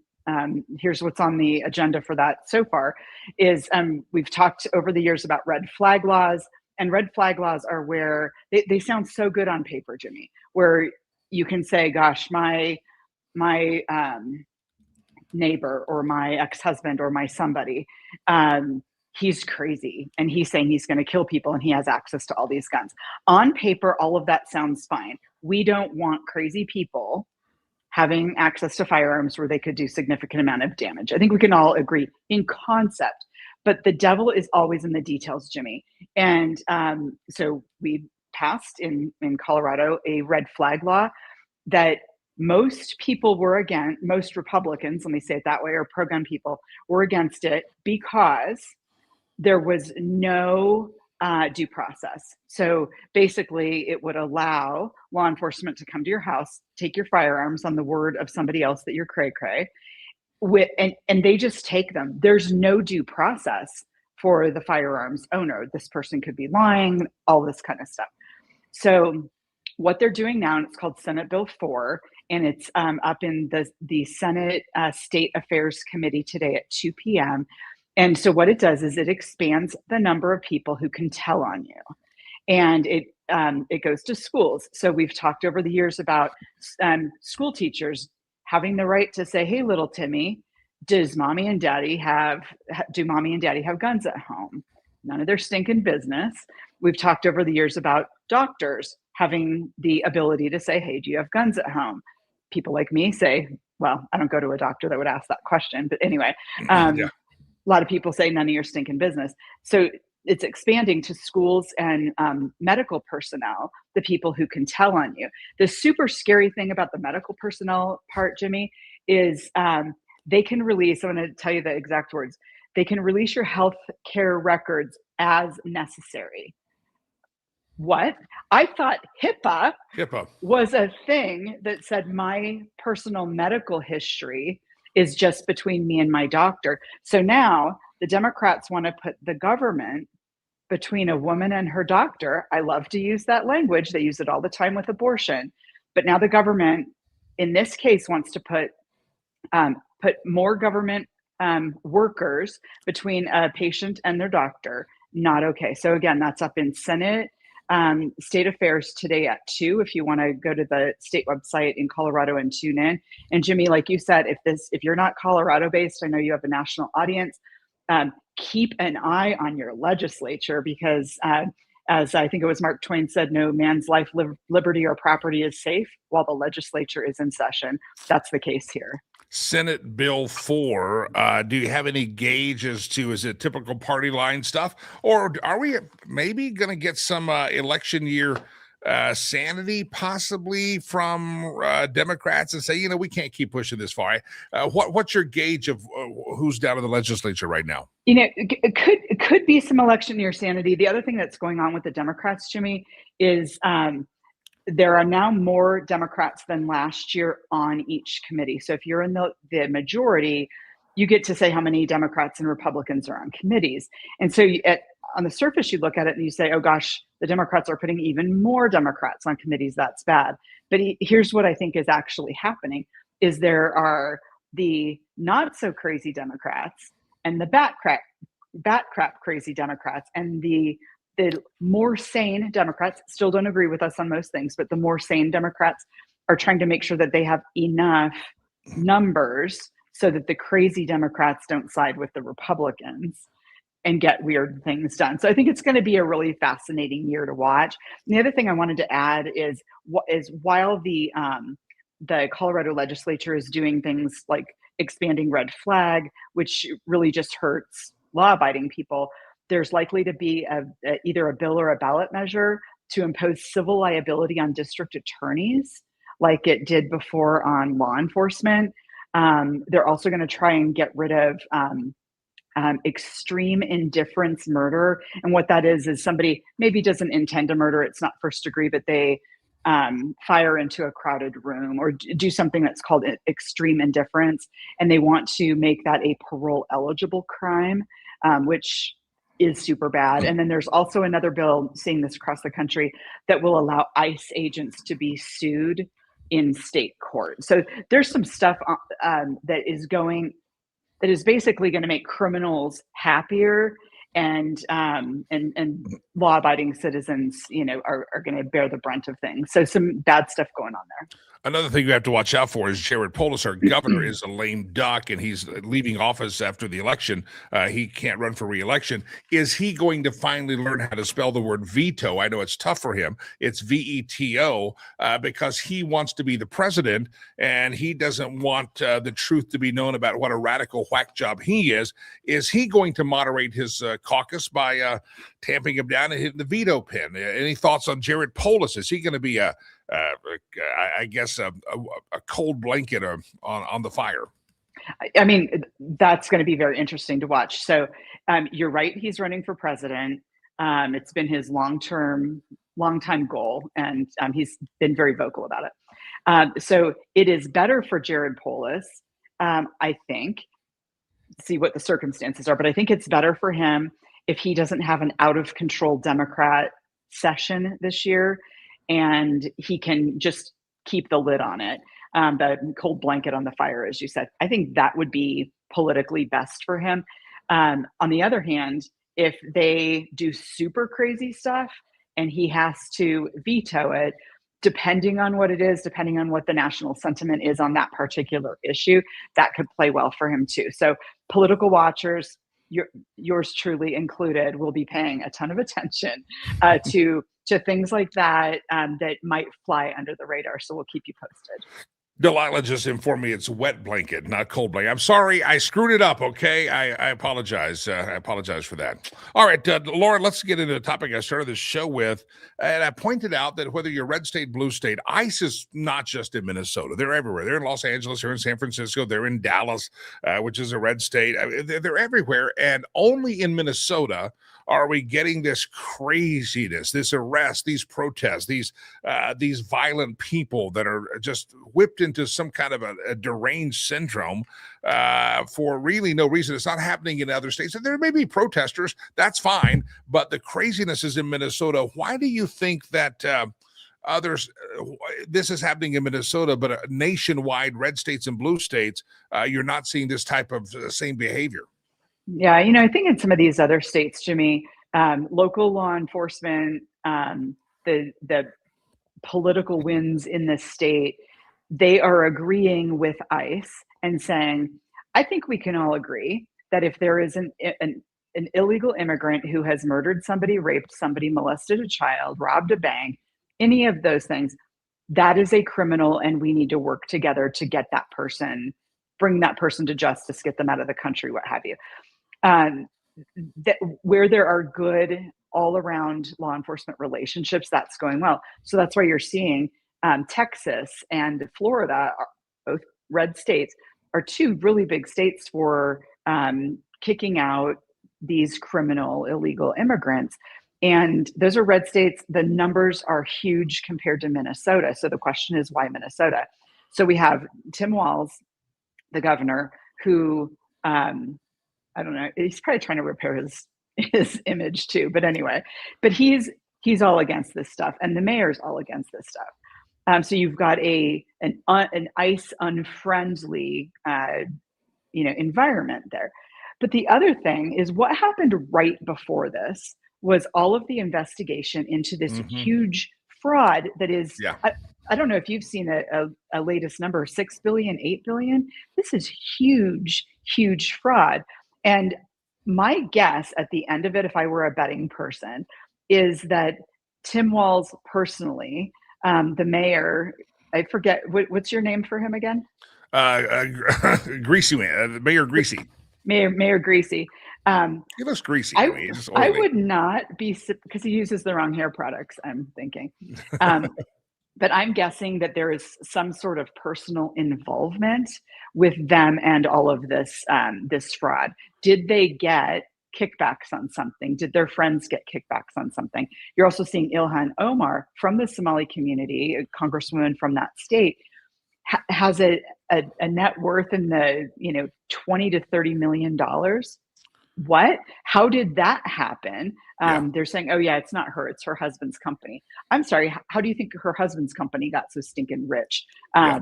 here's what's on the agenda for that so far is we've talked over the years about red flag laws. And red flag laws are where they sound so good on paper, Jimmy, where you can say, gosh, my neighbor or my ex-husband or my somebody, he's crazy and he's saying he's going to kill people and he has access to all these guns. On paper, all of that sounds fine. We don't want crazy people having access to firearms where they could do significant amount of damage. I think we can all agree in concept, but the devil is always in the details, Jimmy. And so we passed in Colorado a red flag law that most people were against, most Republicans, let me say it that way, or pro-gun people were against it because there was no due process. So basically it would allow law enforcement to come to your house, take your firearms on the word of somebody else that you're cray-cray, and they just take them. There's no due process for the firearms owner. This person could be lying, all this kind of stuff. So what they're doing now, and it's called Senate Bill 4, and it's up in the Senate State Affairs Committee today at 2 p.m. And so what it does is it expands the number of people who can tell on you. And it goes to schools. So we've talked over the years about school teachers having the right to say, hey, little Timmy, do mommy and daddy have guns at home? None of their stinking business. We've talked over the years about doctors having the ability to say, hey, do you have guns at home? People like me say, well, I don't go to a doctor that would ask that question. But anyway, a lot of people say none of your stinking business. So it's expanding to schools and medical personnel, the people who can tell on you. The super scary thing about the medical personnel part, Jimmy, is they can release, I'm going to tell you the exact words, they can release your health care records as necessary. What? I thought HIPAA was a thing that said my personal medical history is just between me and my doctor. So now the Democrats want to put the government between a woman and her doctor. I love to use that language. They use it all the time with abortion. But now the government, in this case, wants to put more government workers between a patient and their doctor. Not okay. So again, that's up in Senate State Affairs today at 2, if you want to go to the state website in Colorado and tune in. And Jimmy, like you said, if you're not Colorado based, I know you have a national audience, keep an eye on your legislature, because as I think it was Mark Twain said, no man's life, liberty, or property is safe while the legislature is in session. That's the case here. Senate Bill 4, do you have any gauge as to, is it typical party line stuff, or are we maybe going to get some election year sanity possibly from Democrats and say, we can't keep pushing this far? What's your gauge of who's down in the legislature right now? It could be some election year sanity. The other thing that's going on with the Democrats, Jimmy, is there are now more Democrats than last year on each committee. So if you're in the majority, you get to say how many Democrats and Republicans are on committees. And so on the surface, you look at it and you say, oh gosh, the Democrats are putting even more Democrats on committees. That's bad. But here's what I think is actually happening is there are the not so crazy Democrats, and the bat crap crazy Democrats, and the more sane Democrats still don't agree with us on most things, but the more sane Democrats are trying to make sure that they have enough numbers so that the crazy Democrats don't side with the Republicans and get weird things done. So I think it's going to be a really fascinating year to watch. And the other thing I wanted to add is while the Colorado legislature is doing things like expanding red flag, which really just hurts law-abiding people, there's likely to be either a bill or a ballot measure to impose civil liability on district attorneys, like it did before on law enforcement. They're also going to try and get rid of extreme indifference murder. And what that is somebody maybe doesn't intend to murder. It's not first degree, but they fire into a crowded room or do something that's called extreme indifference. And they want to make that a parole eligible crime, which is super bad. And then there's also another bill, seeing this across the country, that will allow ICE agents to be sued in state court. So there's some stuff that is basically going to make criminals happier, and law-abiding citizens, are going to bear the brunt of things. So some bad stuff going on there. Another thing you have to watch out for is Jared Polis, our governor, is a lame duck, and he's leaving office after the election. He can't run for re-election. Is he going to finally learn how to spell the word veto? I know it's tough for him. It's V-E-T-O, because he wants to be the president, and he doesn't want the truth to be known about what a radical whack job he is. Is he going to moderate his caucus by tamping him down and hitting the veto pin? Any thoughts on Jared Polis? Is he going to be I guess a cold blanket on the fire? I mean, that's going to be very interesting to watch. So you're right. He's running for president. It's been his long-time goal, and he's been very vocal about it. So it is better for Jared Polis, I think, see what the circumstances are, but I think it's better for him if he doesn't have an out-of-control Democrat session this year, and he can just keep the lid on it, the cold blanket on the fire, as you said. I think that would be politically best for him. On the other hand, if they do super crazy stuff and he has to veto it, depending on what it is, depending on what the national sentiment is on that particular issue, that could play well for him too. So political watchers, yours truly included, will be paying a ton of attention to things like that that might fly under the radar. So we'll keep you posted. Delilah just informed me it's wet blanket, not cold blanket. I'm sorry, I screwed it up, okay? I apologize. I apologize for that. All right, Laura, let's get into the topic I started this show with. And I pointed out that whether you're red state, blue state, ICE is not just in Minnesota. They're everywhere. They're in Los Angeles, they're in San Francisco, they're in Dallas, which is a red state. They're everywhere. And only in Minnesota are we getting this craziness, this arrest, these protests, these violent people that are just whipped into some kind of a deranged syndrome for really no reason. It's not happening in other states. And there may be protesters, that's fine, but the craziness is in Minnesota. Why do you think that this is happening in Minnesota, but nationwide, red states and blue states, you're not seeing this type of same behavior? Yeah, I think in some of these other states, Jimmy, local law enforcement, the political winds in the state, they are agreeing with ICE and saying, I think we can all agree that if there is an illegal immigrant who has murdered somebody, raped somebody, molested a child, robbed a bank, any of those things, that is a criminal, and we need to work together to get that person, bring that person to justice, get them out of the country, what have you. That where there are good all around law enforcement relationships, that's going well. So that's why you're seeing Texas and Florida, both red states, are two really big states for kicking out these criminal illegal immigrants. And those are red states. The numbers are huge compared to Minnesota. So the question is, why Minnesota? So we have Tim Walz, the governor, who I don't know, he's probably trying to repair his image too. But anyway, but he's all against this stuff, and the mayor's all against this stuff. So you've got an ICE unfriendly environment there. But the other thing is what happened right before this was all of the investigation into this huge fraud that is, Yeah. I don't know if you've seen a latest number, 6 billion, 8 billion. This is huge, huge fraud. And my guess at the end of it, if I were a betting person, is that Tim Walz personally, the mayor, I forget, what's your name for him again? Greasy man, Mayor Greasy. Mayor Greasy. He looks greasy to me. Just I oily. would not be, because he uses the wrong hair products, I'm thinking. But I'm guessing that there is some sort of personal involvement with them and all of this this fraud. Did they get kickbacks on something? Did their friends get kickbacks on something? You're also seeing Ilhan Omar from the Somali community, a congresswoman from that state, has a net worth in the 20 to 30 million dollars. What? How did that happen? They're saying, oh yeah, it's not her, it's her husband's company. I'm sorry, how do you think her husband's company got so stinking rich?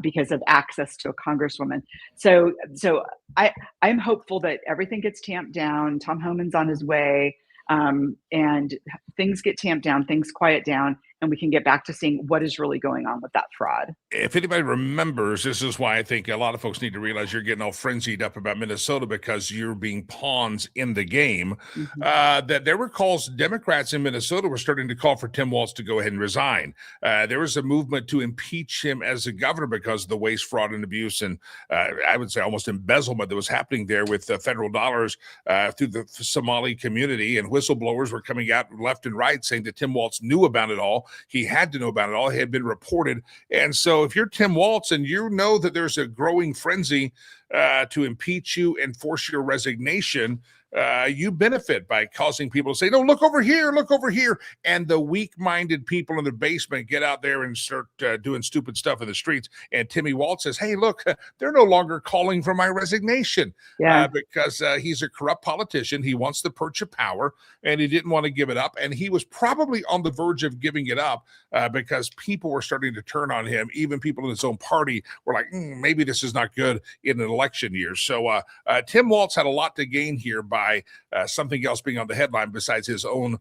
Because of access to a congresswoman. So I'm hopeful that everything gets tamped down. Tom Homan's on his way, and things get tamped down, things quiet down, and we can get back to seeing what is really going on with that fraud. If anybody remembers, this is why I think a lot of folks need to realize you're getting all frenzied up about Minnesota, because you're being pawns in the game. That there were calls, Democrats in Minnesota were starting to call for Tim Walz to go ahead and resign. There was a movement to impeach him as a governor because of the waste, fraud, and abuse, and I would say almost embezzlement that was happening there with federal dollars through the Somali community. And whistleblowers were coming out left and right saying that Tim Walz knew about it all. He had to know about it all. It had been reported. And so if you're Tim Walz and you know that there's a growing frenzy to impeach you and force your resignation, you benefit by causing people to say, no, look over here, look over here. And the weak-minded people in the basement get out there and start doing stupid stuff in the streets. And Timmy Walz says, hey, look, they're no longer calling for my resignation because he's a corrupt politician. He wants the perch of power, and he didn't want to give it up. And he was probably on the verge of giving it up because people were starting to turn on him. Even people in his own party were like, maybe this is not good in an election year. So Tim Walz had a lot to gain here by something else being on the headline besides his own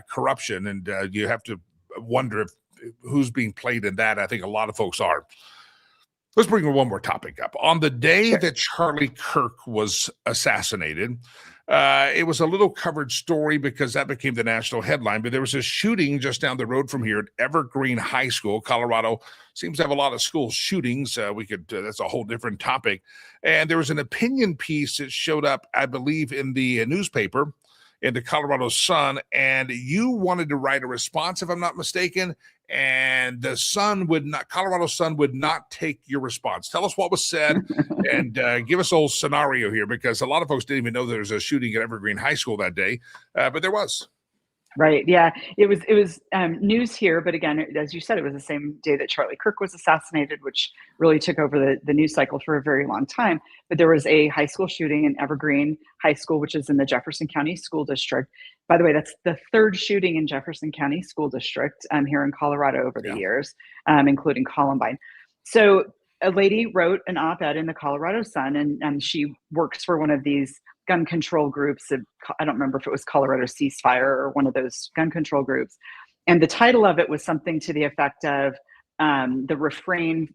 corruption. And you have to wonder if who's being played in that. I think a lot of folks are. Let's bring one more topic up. On the day that Charlie Kirk was assassinated, it was a little covered story because that became the national headline, but there was a shooting just down the road from here at Evergreen High School. Colorado seems to have a lot of school shootings. That's a whole different topic. And there was an opinion piece that showed up, I believe, in the newspaper, in the Colorado Sun, and you wanted to write a response, if I'm not mistaken, and the Colorado Sun would not take your response. Tell us what was said and give us a whole scenario here, because a lot of folks didn't even know there was a shooting at Evergreen High School that day, but there was. Right. Yeah. It was news here, but again, as you said, it was the same day that Charlie Kirk was assassinated, which really took over the news cycle for a very long time. But there was a high school shooting in Evergreen High School, which is in the Jefferson County School District. By the way, that's the third shooting in Jefferson County School District here in Colorado over the years, including Columbine. So a lady wrote an op-ed in the Colorado Sun, and she works for one of these gun control groups. I don't remember if it was Colorado Ceasefire or one of those gun control groups. And the title of it was something to the effect of the refrain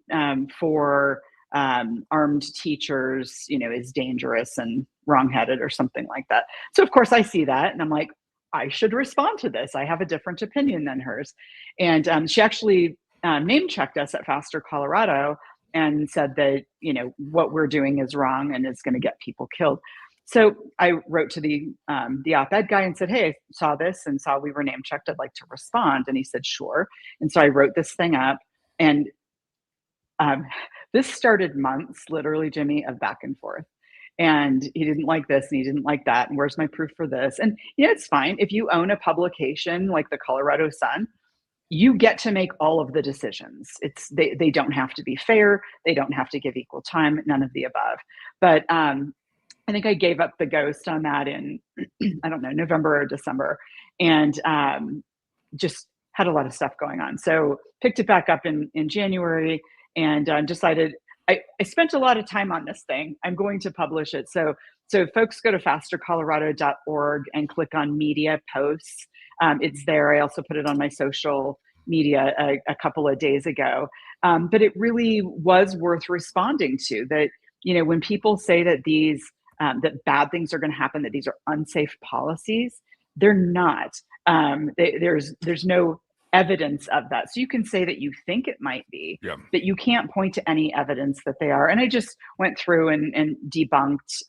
for armed teachers, is dangerous and wrongheaded or something like that. So of course I see that and I'm like, I should respond to this. I have a different opinion than hers. And she actually name checked us at Faster Colorado and said that, what we're doing is wrong and is going to get people killed. So I wrote to the op-ed guy and said, hey, I saw this and saw we were name checked. I'd like to respond. And he said, sure. And so I wrote this thing up, and this started months, literally, Jimmy, of back and forth. And he didn't like this and he didn't like that. And where's my proof for this? And it's fine. If you own a publication like the Colorado Sun, you get to make all of the decisions. They don't have to be fair. They don't have to give equal time, none of the above. But I think I gave up the ghost on that in, I don't know, November or December, and just had a lot of stuff going on. So picked it back up in January and decided I spent a lot of time on this thing. I'm going to publish it. So So folks go to fastercolorado.org and click on media posts. It's there. I also put it on my social media a couple of days ago. But it really was worth responding to that. When people say that that bad things are going to happen, that these are unsafe policies, they're not. There's no evidence of that. So you can say that you think it might be, but you can't point to any evidence that they are. And I just went through and debunked,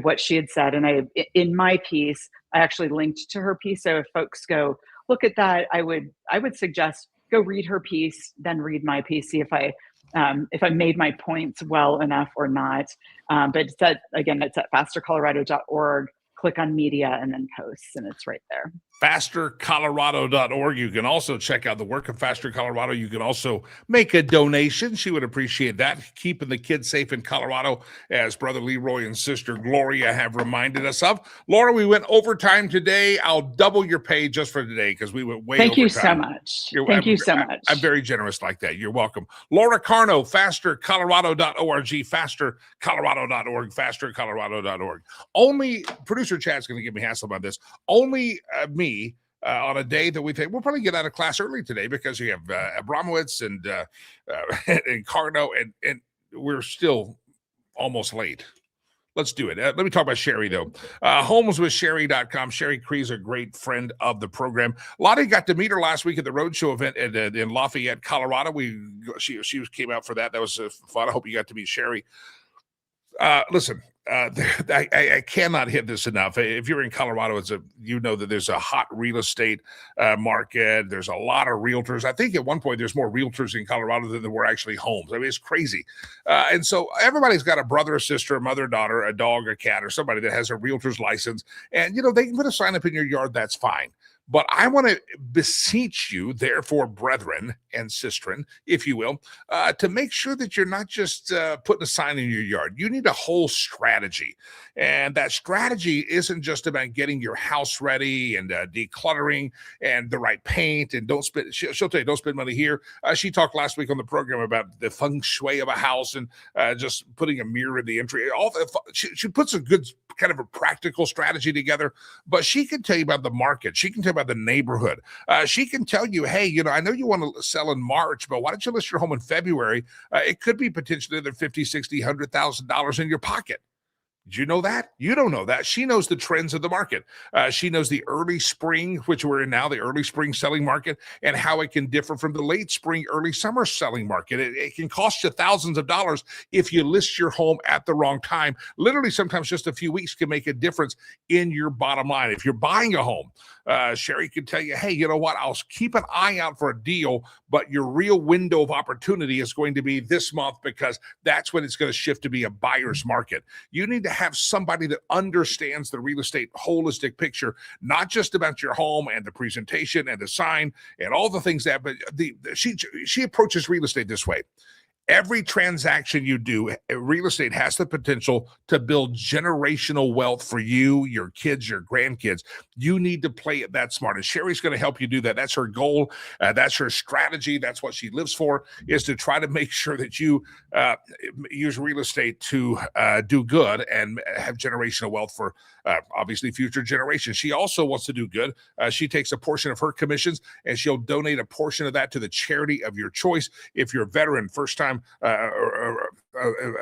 what she had said. And in my piece, I actually linked to her piece. So if folks go look at that, I would suggest go read her piece, then read my piece, see if I made my points well enough or not. But it's at fastercolorado.org. Click on media and then posts, and it's right there. FasterColorado.org. You can also check out the work of Faster Colorado. You can also make a donation. She would appreciate that. Keeping the kids safe in Colorado, as Brother Leroy and Sister Gloria have reminded us of. Laura, we went overtime today. I'll double your pay just for today because we went way Thank overtime. you so much. Thank you so much. I'm very generous like that. You're welcome. Laura Carno, FasterColorado.org, FasterColorado.org, FasterColorado.org. Only producer Chad's going to give me hassle about this. Only me on a day that we'll probably get out of class early today because you have Abramowitz and Carno, and we're still almost late. Let's do it. Let me talk about Sherry, though. HomesWithSherry.com. Sherry Cree's a great friend of the program. Lottie got to meet her last week at the Roadshow event in Lafayette, Colorado. She came out for that. That was fun. I hope you got to meet Sherry. Listen, I cannot hit this enough. If you're in Colorado, that there's a hot real estate market. There's a lot of realtors. I think at one point there's more realtors in Colorado than there were actually homes. I mean, it's crazy. And so everybody's got a brother, a sister, a mother, daughter, a dog, a cat, or somebody that has a realtor's license. And, they can put a sign up in your yard. That's fine. But I want to beseech you, therefore, brethren and sistren, if you will, to make sure that you're not just putting a sign in your yard. You need a whole strategy. And that strategy isn't just about getting your house ready and decluttering and the right paint. And she'll tell you, don't spend money here. She talked last week on the program about the feng shui of a house and just putting a mirror in the entry. She puts a good kind of a practical strategy together, but she can tell you about the market. She can tell you about the neighborhood. She can tell you, hey, I know you want to sell in March, but why don't you list your home in February? It could be potentially another $50,000, $60,000, $100,000 in your pocket. Did you know that? You don't know that. She knows the trends of the market. She knows the early spring, which we're in now, the early spring selling market, and how it can differ from the late spring, early summer selling market. It can cost you thousands of dollars if you list your home at the wrong time. Literally, sometimes just a few weeks can make a difference in your bottom line. If you're buying a home, Sherry can tell you, hey, you know what? I'll keep an eye out for a deal, but your real window of opportunity is going to be this month because that's when it's going to shift to be a buyer's market. You need to have somebody that understands the real estate holistic picture, not just about your home and the presentation and the sign and all the things but she approaches real estate this way. Every transaction you do, real estate has the potential to build generational wealth for you, your kids, your grandkids. You need to play it that smart. And Sherry's going to help you do that. That's her goal. That's her strategy. That's what she lives for, is to try to make sure that you use real estate to do good and have generational wealth for obviously future generations. She also wants to do good. She takes a portion of her commissions and she'll donate a portion of that to the charity of your choice. If you're a veteran, first time or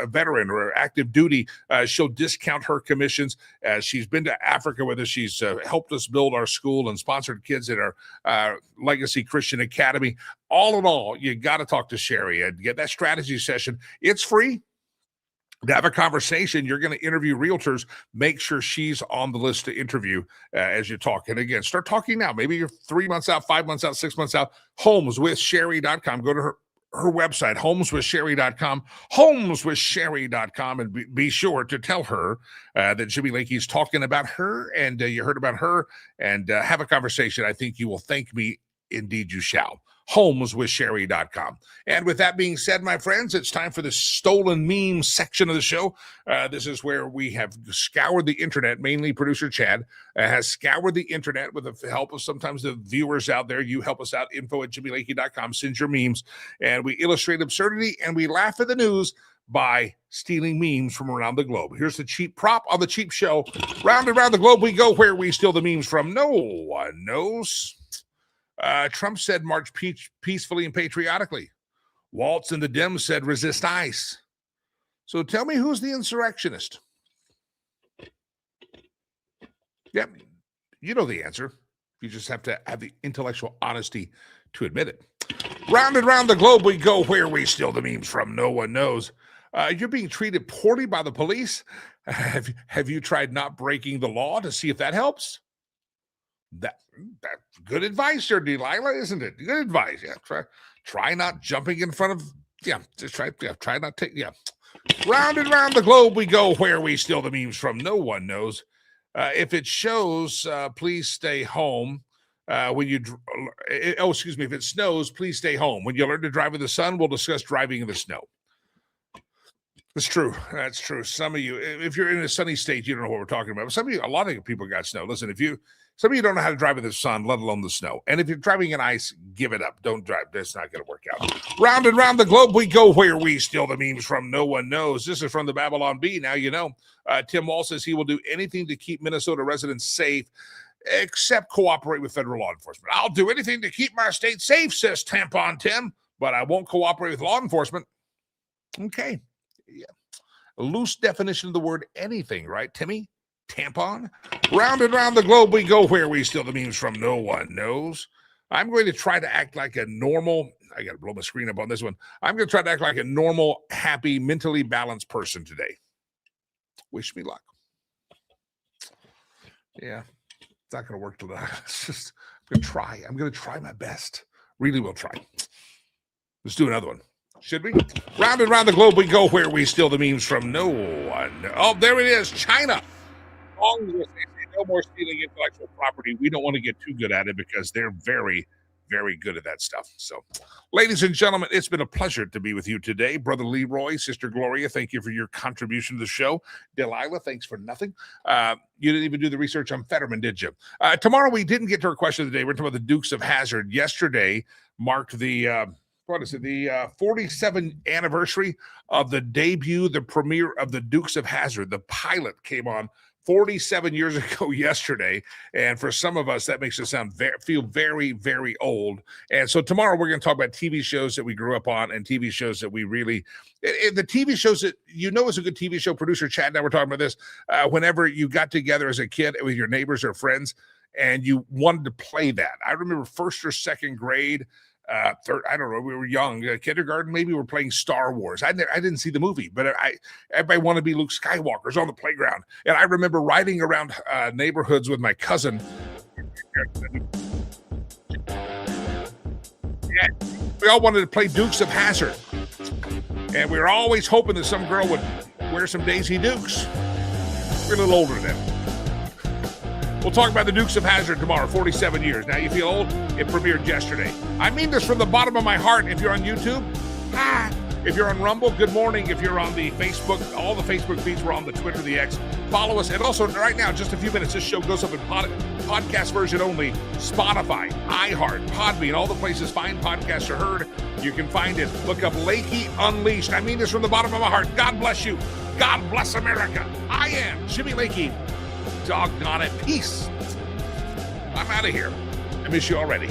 a veteran or active duty, she'll discount her commissions. She's been to Africa with us. She's helped us build our school and sponsored kids at our Legacy Christian Academy. All in all, you got to talk to Sherry and get that strategy session. It's free. To have a conversation, you're going to interview realtors. Make sure she's on the list to interview as you talk. And again, start talking now. Maybe you're 3 months out, 5 months out, 6 months out. HomesWithSherry.com. Go to her website, HomesWithSherry.com, HomesWithSherry.com, and be sure to tell her that Jimmy Lakey's talking about her and you heard about her, and have a conversation. I think you will thank me. Indeed, you shall. HomesWithSherry.com. And with that being said, my friends, it's time for the stolen meme section of the show. This is where we have scoured the internet. Mainly producer Chad has scoured the internet with the help of sometimes the viewers out there. You help us out, info@jimmylakey.com. Send your memes, and we illustrate absurdity and we laugh at the news. by stealing memes from around the globe. Here's the cheap prop on the cheap show. Round and round the globe we go. Where we steal the memes from, no one knows. Trump said march peacefully and patriotically. Waltz and the Dems said resist ICE. So tell me, who's the insurrectionist? Yep, you know the answer. You just have to have the intellectual honesty to admit it. Round and round the globe we go. Where we steal the memes from, no one knows. You're being treated poorly by the police. Have you tried not breaking the law to see if that helps? That's good advice there, Delilah, isn't it? Good advice. Yeah, try not jumping in front of. Yeah, just try not to. Yeah. Round and round the globe we go. Where we steal the memes from, no one knows. If it shows, please stay home. If it snows, please stay home. When you learn to drive in the sun, we'll discuss driving in the snow. That's true. That's true. Some of you, if you're in a sunny state, you don't know what we're talking about. But a lot of people got snow. Listen, some of you don't know how to drive in the sun, let alone the snow. And if you're driving in ice, give it up. Don't drive. That's not going to work out. Round and round the globe we go. Where we steal the memes from, no one knows. This is from the Babylon Bee. Now you know. Tim Wall says he will do anything to keep Minnesota residents safe, except cooperate with federal law enforcement. I'll do anything to keep my state safe, says Tampon Tim, but I won't cooperate with law enforcement. Okay. Yeah. A loose definition of the word anything, right, Timmy? Tampon? Round and round the globe we go. Where we steal the memes from, no one knows. I'm going to try to act like a normal, I got to blow my screen up on this one. I'm going to try to act like a normal, happy, mentally balanced person today. Wish me luck. Yeah, it's not going to work today. It's just, I'm going to try my best. Really will try. Let's do another one. Should we? Round and round the globe we go. Where we steal the memes from, no one. Oh, there it is. China. Long as they say no more stealing intellectual property, we don't want to get too good at it because they're very, very good at that stuff. So, ladies and gentlemen, it's been a pleasure to be with you today. Brother Leroy, Sister Gloria, thank you for your contribution to the show. Delilah, thanks for nothing. You didn't even do the research on Fetterman, did you? Tomorrow, we didn't get to our question of the day. We're talking about the Dukes of Hazzard. Yesterday marked the... the 47th anniversary of the debut, the premiere of the Dukes of Hazzard. The pilot came on 47 years ago yesterday, and for some of us, that makes us feel very, very old. And so tomorrow we're going to talk about TV shows that we grew up on and TV shows that we really, the TV shows that you know is a good TV show. Producer Chad and I were talking about this. Whenever you got together as a kid with your neighbors or friends, and you wanted to play that. I remember first or second grade. Third, I don't know, we were young, kindergarten, maybe we were playing Star Wars. I didn't see the movie, but everybody wanted to be Luke Skywalker's on the playground. And I remember riding around neighborhoods with my cousin. Yeah, we all wanted to play Dukes of Hazzard. And we were always hoping that some girl would wear some Daisy Dukes. We're a little older then. We'll talk about the Dukes of Hazzard tomorrow, 47 years. Now you feel old? It premiered yesterday. I mean this from the bottom of my heart. If you're on YouTube, hi. If you're on Rumble, good morning. If you're on the Facebook, all the Facebook feeds, we're on the Twitter, the X. Follow us. And also right now, just a few minutes, this show goes up in podcast version only. Spotify, iHeart, Podbean, all the places fine podcasts are heard. You can find it. Look up Lakey Unleashed. I mean this from the bottom of my heart. God bless you. God bless America. I am Jimmy Lakey. Doggone it. Peace. I'm out of here. I miss you already.